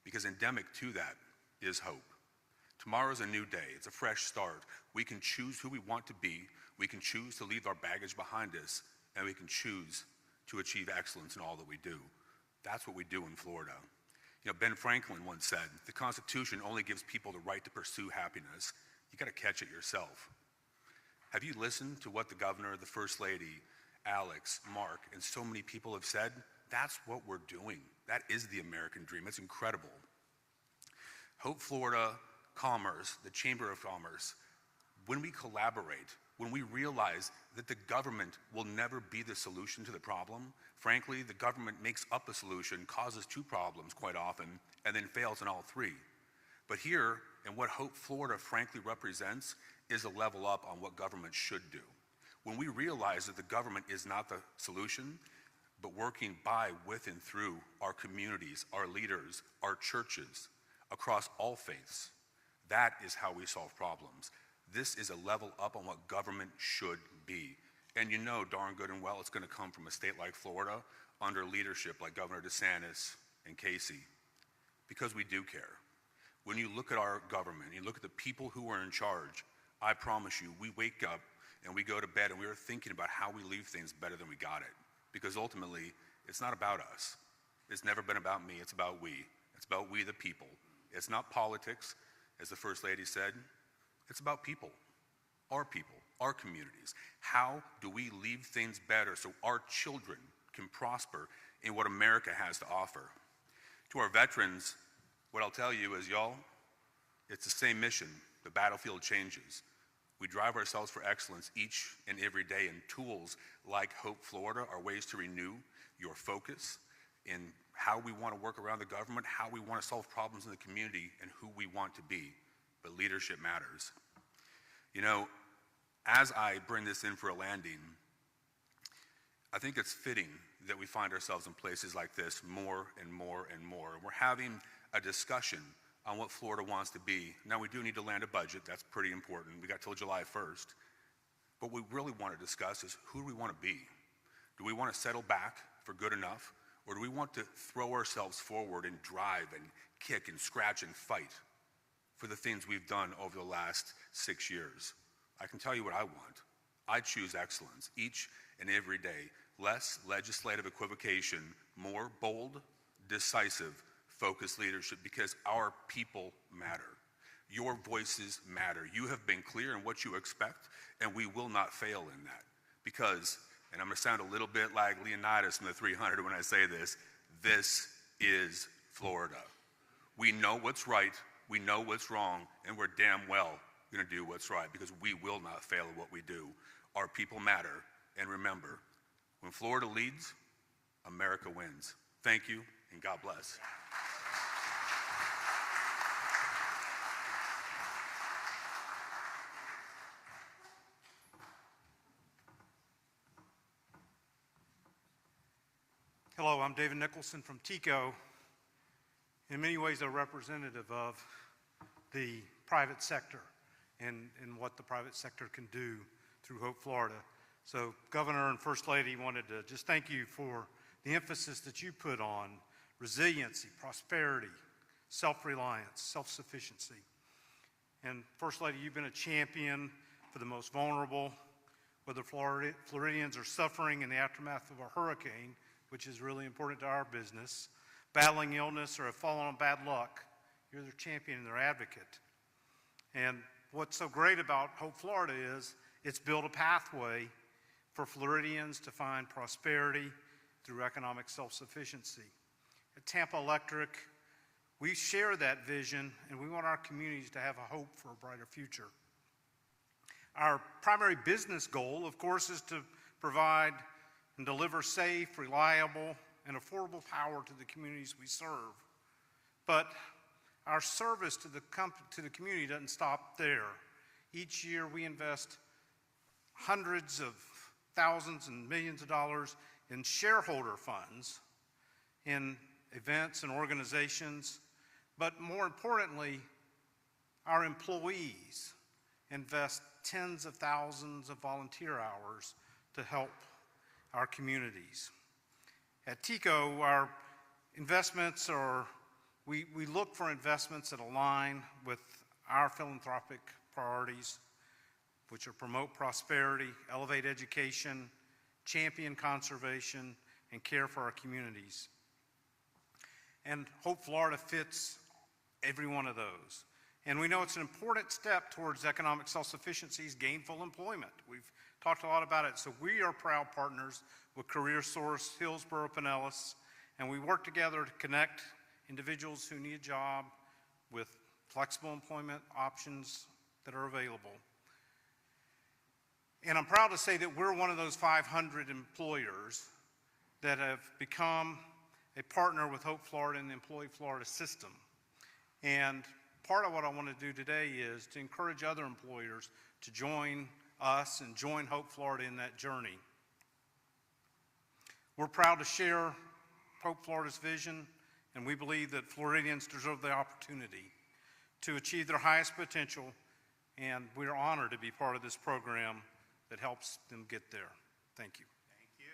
because endemic to that is hope. Tomorrow's a new day. It's a fresh start. We can choose who we want to be. We can choose to leave our baggage behind us, and we can choose to achieve excellence in all that we do. That's what we do in Florida. You know, Ben Franklin once said, the Constitution only gives people the right to pursue happiness. You got to catch it yourself. Have you listened to what the governor, the First Lady, Alex, Mark, and so many people have said? That's what we're doing. That is the American dream. It's incredible. Hope Florida Commerce, the Chamber of Commerce, when we collaborate, when we realize that the government will never be the solution to the problem, frankly, the government makes up a solution, causes two problems quite often, and then fails in all three. But here, and what Hope Florida frankly represents, is a level up on what government should do. When we realize that the government is not the solution, but working by, with, and through our communities, our leaders, our churches, across all faiths, that is how we solve problems. This is a level up on what government should be. And you know darn good and well it's going to come from a state like Florida under leadership like Governor DeSantis and Casey, because we do care. When you look at our government, you look at the people who are in charge, I promise you, we wake up and we go to bed and we are thinking about how we leave things better than we got it. Because ultimately, it's not about us. It's never been about me, it's about we. It's about we the people. It's not politics, as the First Lady said. It's about people, our communities. How do we leave things better so our children can prosper in what America has to offer? To our veterans, what I'll tell you is, y'all, it's the same mission. The battlefield changes. We drive ourselves for excellence each and every day, and tools like Hope Florida are ways to renew your focus in how we want to work around the government, how we want to solve problems in the community, and who we want to be. But leadership matters. You know, as I bring this in for a landing, I think it's fitting that we find ourselves in places like this more and more and more. We're having a discussion on what Florida wants to be. Now, we do need to land a budget. That's pretty important. We got till July 1st. But what we really want to discuss is who do we want to be? Do we want to settle back for good enough? Or do we want to throw ourselves forward and drive and kick and scratch and fight for the things we've done over the last 6 years? I can tell you what I want. I choose excellence each and every day. Less legislative equivocation, more bold, decisive, focused leadership, because our people matter. Your voices matter. You have been clear in what you expect, and we will not fail in that. Because, and I'm going to sound a little bit like Leonidas from the 300 when I say this is Florida. We know what's right, we know what's wrong, and we're damn well going to do what's right, because we will not fail at what we do. Our people matter, and remember, when Florida leads, America wins. Thank you, and God bless. Hello, I'm David Nicholson from TECO, in many ways a representative of the private sector and what the private sector can do through Hope Florida. So Governor and First Lady wanted to just thank you for the emphasis that you put on resiliency, prosperity, self-reliance, self-sufficiency. And First Lady, you've been a champion for the most vulnerable, whether Floridians are suffering in the aftermath of a hurricane, which is really important to our business, battling illness or have fallen on bad luck. You're their champion and their advocate. And what's so great about Hope Florida is it's built a pathway for Floridians to find prosperity through economic self-sufficiency. At Tampa Electric, we share that vision, and we want our communities to have a hope for a brighter future. Our primary business goal, of course, is to provide and deliver safe, reliable, and affordable power to the communities we serve. But our service to the community doesn't stop there. Each year we invest hundreds of thousands and millions of dollars in shareholder funds, in events and organizations, but more importantly, our employees invest tens of thousands of volunteer hours to help our communities. At TECO, our investments are, we look for investments that align with our philanthropic priorities, which are promote prosperity, elevate education, champion conservation, and care for our communities. And Hope Florida fits every one of those. And we know it's an important step towards economic self-sufficiency, gainful employment. We've talked a lot about it. So we are proud partners with CareerSource, Hillsborough, Pinellas, and we work together to connect individuals who need a job with flexible employment options that are available. And I'm proud to say that we're one of those 500 employers that have become a partner with Hope Florida and the Employee Florida system. And part of what I want to do today is to encourage other employers to join us and join Hope Florida in that journey. We're proud to share Hope Florida's vision, and we believe that Floridians deserve the opportunity to achieve their highest potential, and we're honored to be part of this program that helps them get there. Thank you. Thank you.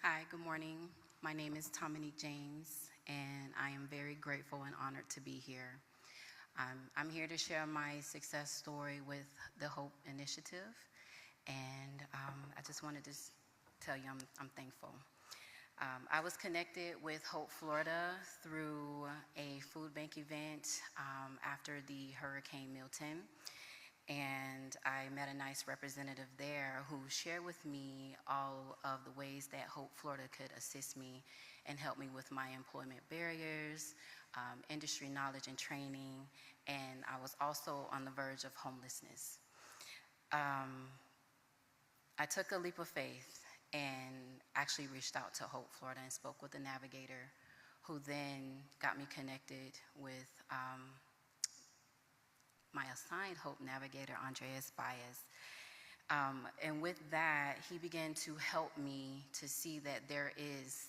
Hi, good morning. My name is Tamanique James, and I am very grateful and honored to be here. I'm here to share my success story with the Hope Initiative, and I just wanted to tell you I'm thankful. I was connected with Hope Florida through a food bank event after the Hurricane Milton. And I met a nice representative there who shared with me all of the ways that Hope Florida could assist me and help me with my employment barriers, industry knowledge and training, and I was also on the verge of homelessness. I took a leap of faith and actually reached out to Hope Florida and spoke with the navigator, who then got me connected with my assigned Hope navigator, Andreas Baez. And with that, he began to help me to see that there is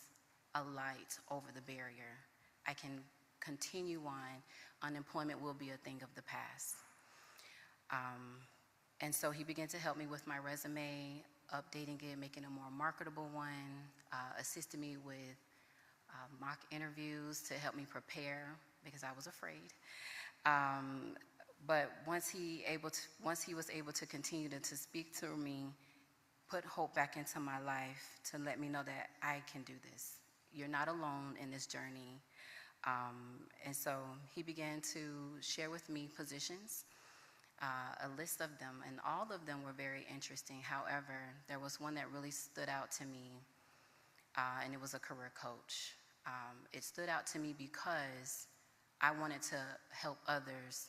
a light over the barrier. I can continue on. Unemployment will be a thing of the past. And so he began to help me with my resume, updating it, making a more marketable one, assisted me with mock interviews to help me prepare because I was afraid. But once he was able to continue to speak to me, put hope back into my life to let me know that I can do this. You're not alone in this journey. And so he began to share with me positions, a list of them, and all of them were very interesting. However, there was one that really stood out to me, and it was a career coach. It stood out to me because I wanted to help others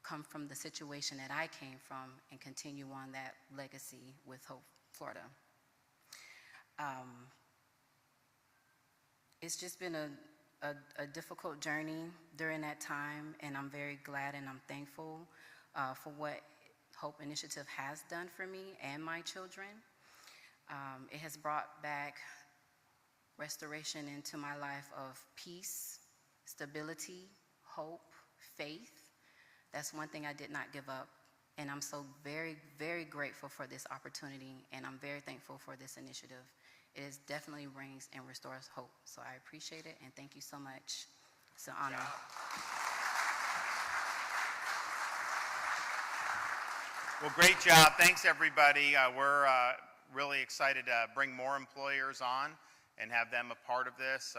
come from the situation that I came from and continue on that legacy with Hope Florida. It's just been a difficult journey during that time, and I'm very glad and I'm thankful for what Hope Initiative has done for me and my children. It has brought back restoration into my life of peace, stability, hope, faith. That's one thing I did not give up, and I'm so very, very grateful for this opportunity, and I'm very thankful for this initiative. It definitely brings and restores hope, so I appreciate it, and thank you so much. It's an honor. Well, great job. Thanks, everybody. We're really excited to bring more employers on and have them a part of this.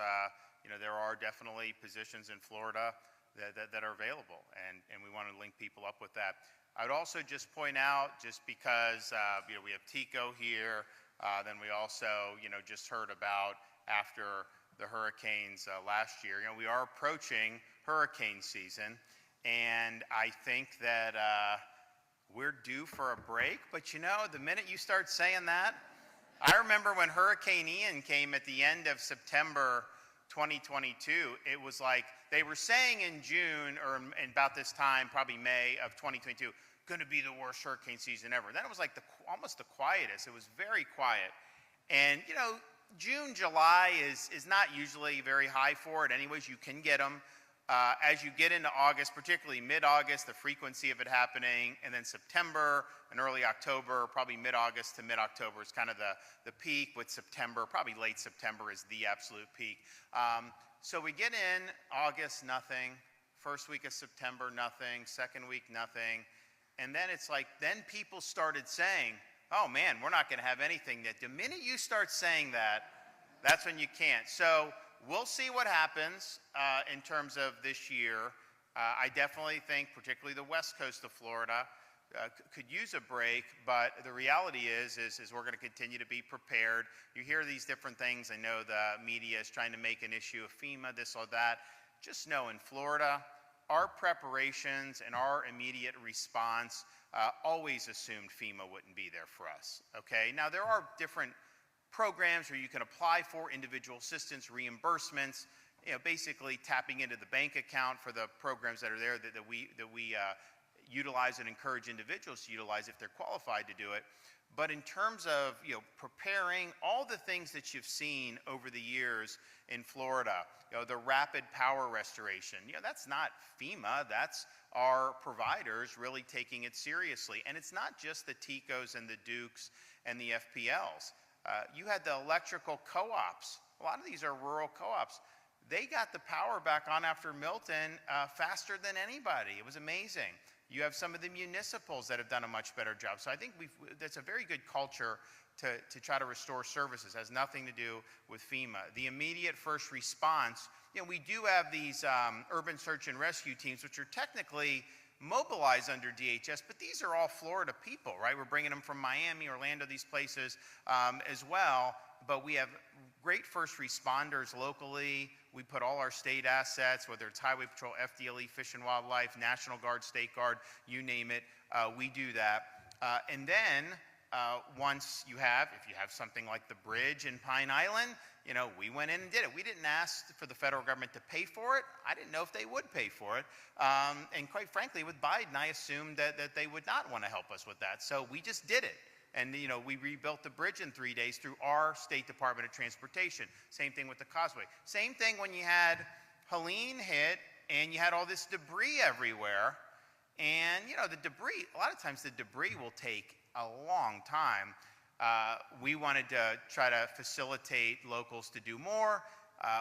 There are definitely positions in Florida that are available, and we want to link people up with that. I would also just point out, just because we have Tico here, then we also just heard about after the hurricanes last year. We are approaching hurricane season, and I think that we're due for a break. But the minute you start saying that, I remember when Hurricane Ian came at the end of September 2022, it was like they were saying in June or in about this time, probably May of 2022, going to be the worst hurricane season ever. Then it was like almost the quietest. It was very quiet. And, June, July is not usually very high for it anyways. You can get them. As you get into August, particularly mid-August, the frequency of it happening, and then September and early October, probably mid-August to mid-October is kind of the peak, with September, probably late September is the absolute peak. So we get in August, nothing. First week of September, nothing. Second week, nothing. And then it's like, then people started saying, oh man, we're not going to have anything yet. The minute you start saying that, that's when you can't. So we'll see what happens in terms of this year. I definitely think, particularly the west coast of Florida, could use a break, but the reality is we're going to continue to be prepared. You hear these different things. I know the media is trying to make an issue of FEMA, this or that. Just know in Florida, our preparations and our immediate response always assumed FEMA wouldn't be there for us, okay? Now, there are different programs where you can apply for individual assistance, reimbursements, basically tapping into the bank account for the programs that are there that we utilize and encourage individuals to utilize if they're qualified to do it. But in terms of preparing, all the things that you've seen over the years in Florida, the rapid power restoration, that's not FEMA, that's our providers really taking it seriously. And it's not just the TECOs and the Dukes and the FPLs. You had the electrical co-ops. A lot of these are rural co-ops. They got the power back on after Milton faster than anybody. It was amazing. You have some of the municipals that have done a much better job. So I think that's a very good culture to try to restore services. It has nothing to do with FEMA. The immediate first response, we do have these urban search and rescue teams, which are technically mobilized under DHS, but these are all Florida people, right? We're bringing them from Miami, Orlando, these places as well. But we have great first responders locally. We put all our state assets, whether it's Highway Patrol, FDLE, Fish and Wildlife, National Guard, State Guard, you name it, we do that. And then once if you have something like the bridge in Pine Island, we went in and did it. We didn't ask for the federal government to pay for it. I didn't know if they would pay for it. And quite frankly, with Biden, I assumed that they would not want to help us with that. So we just did it. And, we rebuilt the bridge in 3 days through our State Department of Transportation. Same thing with the causeway. Same thing when you had Helene hit and you had all this debris everywhere. And, the debris, a lot of times the debris will take a long time. We wanted to try to facilitate locals to do more.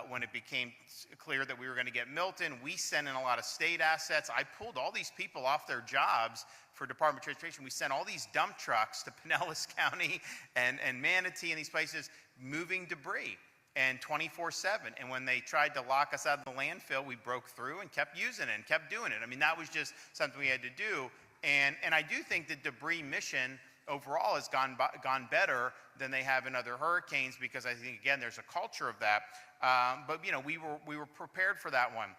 When it became clear that we were going to get Milton, we sent in a lot of state assets. I pulled all these people off their jobs for Department of Transportation. We sent all these dump trucks to Pinellas County and Manatee and these places moving debris, and 24/7. And when they tried to lock us out of the landfill, we broke through and kept using it and kept doing it. I mean, that was just something we had to do. And I do think the debris mission overall has gone better than they have in other hurricanes, because I think, again, there's a culture of that. But we were prepared for that one.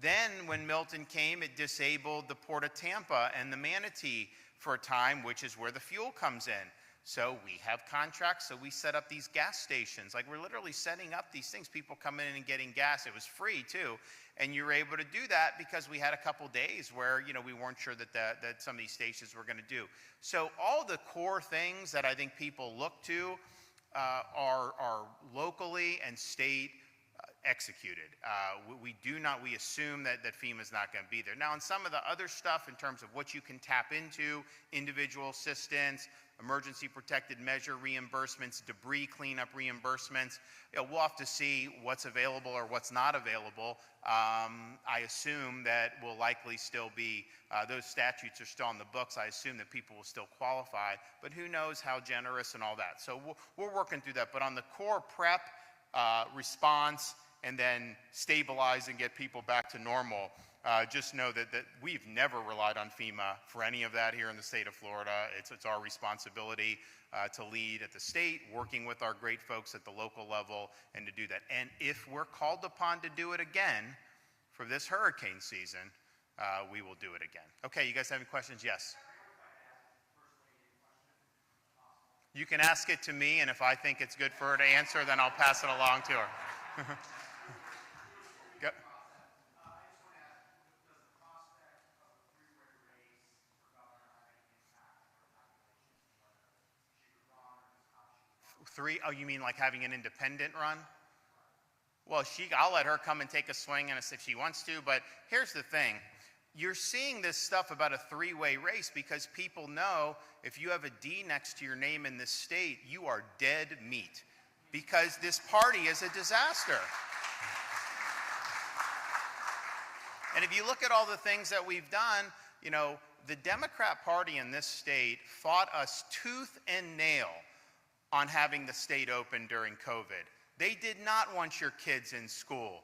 Then when Milton came, it disabled the Port of Tampa and the Manatee for a time, which is where the fuel comes in. So we have contracts, so we set up these gas stations. Like, we're literally setting up these things, people coming in and getting gas. It was free too. And you were able to do that because we had a couple days where, we weren't sure that some of these stations were going to do. So all the core things that I think people look to are locally and state executed. We assume that FEMA is not going to be there. Now, on some of the other stuff, in terms of what you can tap into, individual assistance, emergency protected measure reimbursements, debris cleanup reimbursements, we'll have to see what's available or what's not available. I assume that will likely still be, those statutes are still on the books. I assume that people will still qualify, but who knows how generous and all that. So we're working through that. But on the core prep, response, and then stabilize and get people back to normal, just know that we've never relied on FEMA for any of that here in the state of Florida. It's our responsibility to lead at the state, working with our great folks at the local level, and to do that. And if we're called upon to do it again for this hurricane season, we will do it again. Okay, you guys have any questions? Yes. You can ask it to me, and if I think it's good for her to answer, then I'll pass it along to her. Go. Oh, you mean like having an independent run? Well, I'll let her come and take a swing at us if she wants to, but here's the thing. You're seeing this stuff about a three-way race because people know if you have a D next to your name in this state, you are dead meat because this party is a disaster. And if you look at all the things that we've done, you know, the Democrat Party in this state fought us tooth and nail on having the state open during COVID. They did not want your kids in school.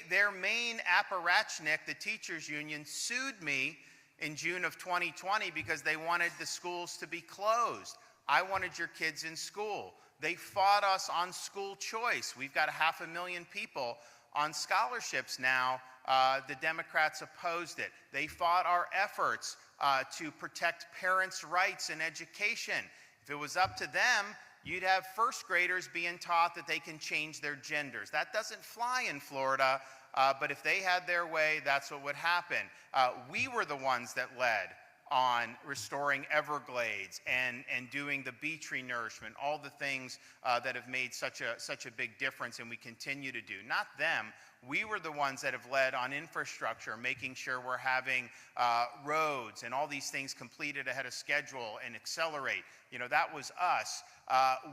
Their main apparatchik, the teachers union, sued me in June of 2020 because they wanted the schools to be closed. I wanted your kids in school. They fought us on school choice. We've got 500,000 people on scholarships now. The Democrats opposed it. They fought our efforts to protect parents' rights in education. If it was up to them, you'd have first graders being taught that they can change their genders. That doesn't fly in Florida, but if they had their way, that's what would happen. We were the ones that led on restoring Everglades and doing the beach renourishment, all the things that have made such a big difference and we continue to do. Not them. We were the ones that have led on infrastructure, making sure we're having roads and all these things completed ahead of schedule and accelerate. You know, that was us.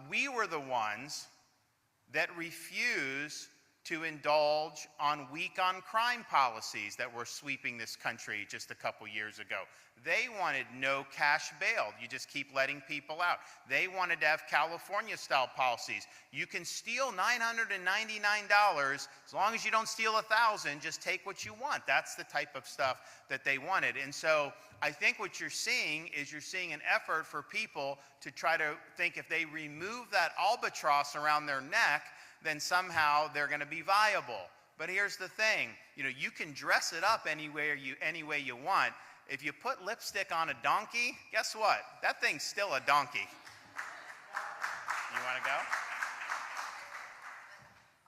We were the ones that refused to indulge on weak-on-crime policies that were sweeping this country just a couple years ago. They wanted no cash bail. You just keep letting people out. They wanted to have California-style policies. You can steal $999 as long as you don't steal 1,000. Just take what you want. That's the type of stuff that they wanted. And so I think what you're seeing is you're seeing an effort for people to try to think if they remove that albatross around their neck, then somehow they're going to be viable. But here's the thing, you know, you can dress it up any way you want. If you put lipstick on a donkey, guess what? That thing's still a donkey. You want to go?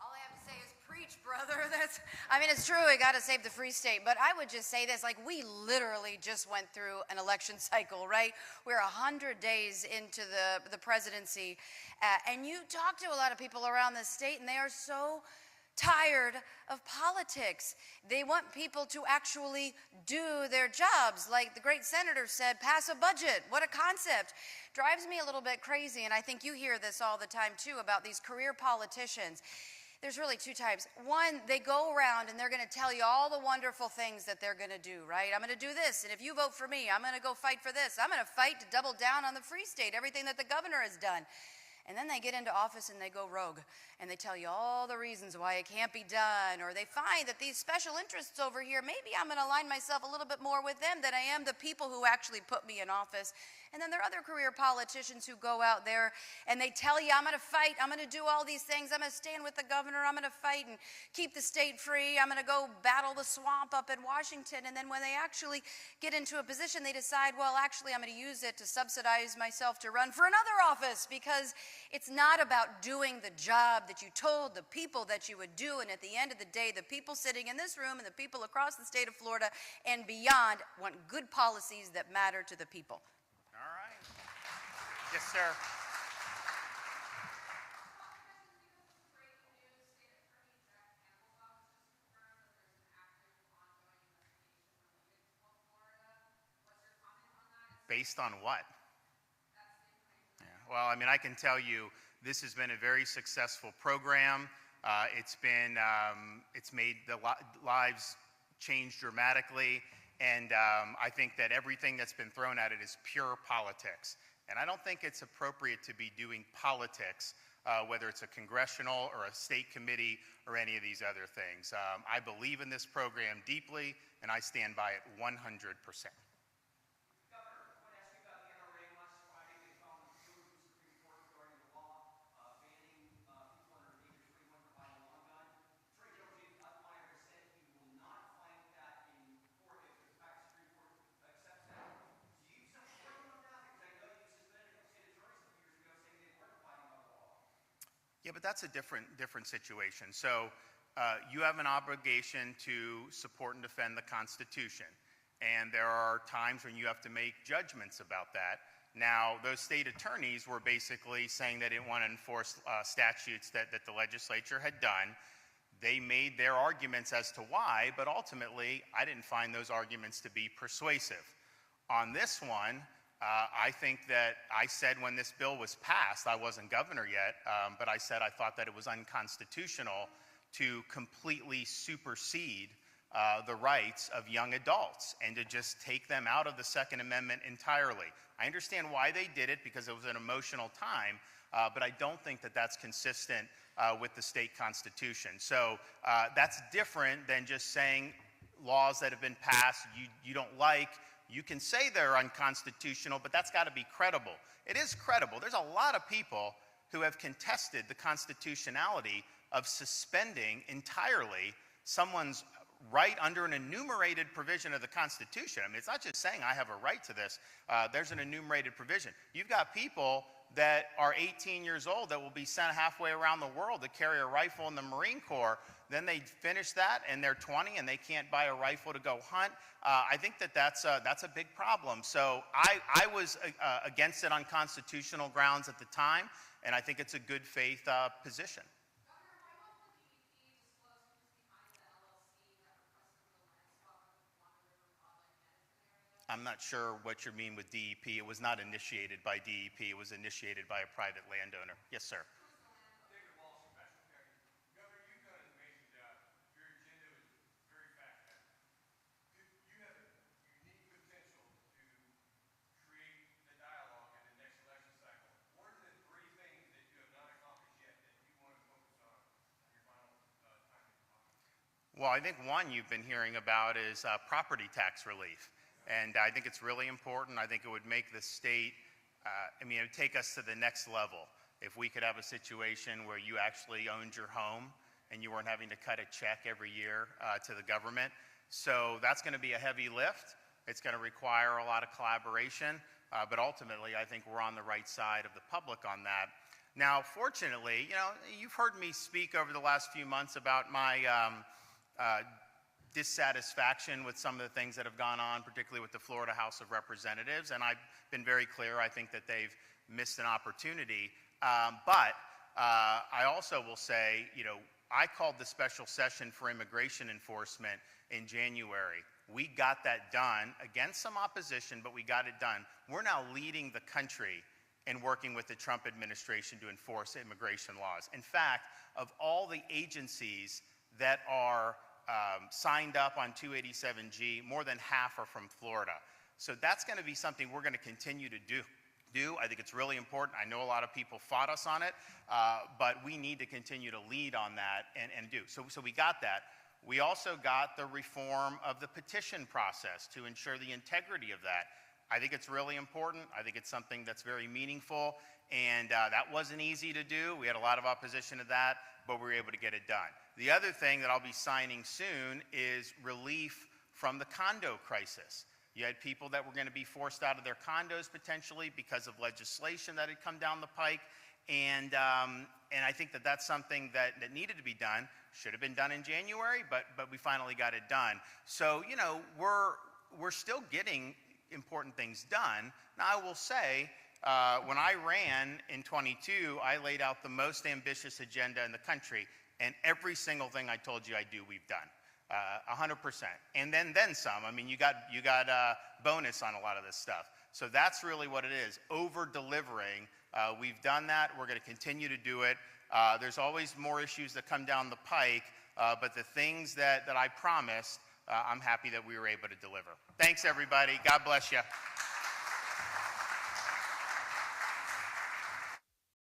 All I have to say is preach, brother. I mean, it's true, we got to save the Free State, but I would just say this, like, we literally just went through an election cycle, right? We're 100 days into the presidency, and you talk to a lot of people around the state, and they are so tired of politics. They want people to actually do their jobs. Like the great senator said, pass a budget. What a concept. Drives me a little bit crazy, and I think you hear this all the time too about these career politicians. There's really two types. One, they go around and they're going to tell you all the wonderful things that they're going to do, right? I'm going to do this, and if you vote for me, I'm going to go fight for this. I'm going to fight to double down on the Free State, everything that the governor has done. And then they get into office and they go rogue, and they tell you all the reasons why it can't be done, or they find that these special interests over here, maybe I'm going to align myself a little bit more with them than I am the people who actually put me in office. And then there are other career politicians who go out there and they tell you, I'm going to fight, I'm going to do all these things, I'm going to stand with the governor, I'm going to fight and keep the state free, I'm going to go battle the swamp up in Washington. And then when they actually get into a position, they decide, well, actually, I'm going to use it to subsidize myself to run for another office, because it's not about doing the job that you told the people that you would do. And at the end of the day, the people sitting in this room and the people across the state of Florida and beyond want good policies that matter to the people. All right. Yes, sir. Based on what? Yeah, well, I mean, I can tell you this has been a very successful program. It's made the lives change dramatically. And I think that everything that's been thrown at it is pure politics. And I don't think it's appropriate to be doing politics, whether it's a congressional or a state committee or any of these other things. I believe in this program deeply, and I stand by it 100%. Yeah, but that's a different situation. So you have an obligation to support and defend the Constitution. And there are times when you have to make judgments about that. Now, those state attorneys were basically saying they didn't want to enforce statutes that the legislature had done. they made their arguments as to why, but ultimately, I didn't find those arguments to be persuasive. On this one, I think that I said when this bill was passed, I wasn't governor yet, but I said I thought that it was unconstitutional to completely supersede the rights of young adults and to just take them out of the Second Amendment entirely. I understand why they did it, because it was an emotional time, but I don't think that that's consistent with the state constitution. So that's different than just saying laws that have been passed you don't like. You can say they're unconstitutional, but that's got to be credible. It is credible. There's a lot of people who have contested the constitutionality of suspending entirely someone's right under an enumerated provision of the Constitution. I mean, it's not just saying I have a right to this. There's an enumerated provision. You've got people that are 18 years old that will be sent halfway around the world to carry a rifle in the Marine Corps. Then they finish that and they're 20 and they can't buy a rifle to go hunt. I think that that's a big problem. So I was against it on constitutional grounds at the time, and I think it's a good faith position. I'm not sure what you mean with DEP. It was not initiated by DEP. It was initiated by a private landowner. Yes, sir. Governor, you've done an amazing job. Your agenda is very fast-paced. You have a unique potential to create the dialogue in the next election cycle. What are the three things that you have not accomplished yet that you want to focus on your final time in office? Well, I think one you've been hearing about is property tax relief. And I think it's really important. I think it would make the state, it would take us to the next level if we could have a situation where you actually owned your home and you weren't having to cut a check every year to the government. So that's going to be a heavy lift. It's going to require a lot of collaboration, but ultimately I think we're on the right side of the public on that. Now, fortunately, you've heard me speak over the last few months about my dissatisfaction with some of the things that have gone on, particularly with the Florida House of Representatives, and I've been very clear. I think that they've missed an opportunity, but I also will say, I called the special session for immigration enforcement in January. We got that done against some opposition, but we got it done. We're now leading the country in working with the Trump administration to enforce immigration laws. In fact, of all the agencies that are signed up on 287G, more than half are from Florida. So that's going to be something we're going to continue to do. I think it's really important. I know a lot of people fought us on it, but we need to continue to lead on that and do. So we got that. We also got the reform of the petition process to ensure the integrity of that. I think it's really important. I think it's something that's very meaningful, and that wasn't easy to do. We had a lot of opposition to that, but we were able to get it done. The other thing that I'll be signing soon is relief from the condo crisis. You had people that were going to be forced out of their condos potentially because of legislation that had come down the pike, and I think that that's something that needed to be done. Should have been done in January, but we finally got it done. So we're still getting important things done. Now I will say, when I ran in 22, I laid out the most ambitious agenda in the country, and every single thing I told you I'd do, we've done, 100%. And then some. I mean, you got a bonus on a lot of this stuff. So that's really what it is, over-delivering. We've done that. We're going to continue to do it. There's always more issues that come down the pike, but the things that I promised, I'm happy that we were able to deliver. Thanks, everybody. God bless you.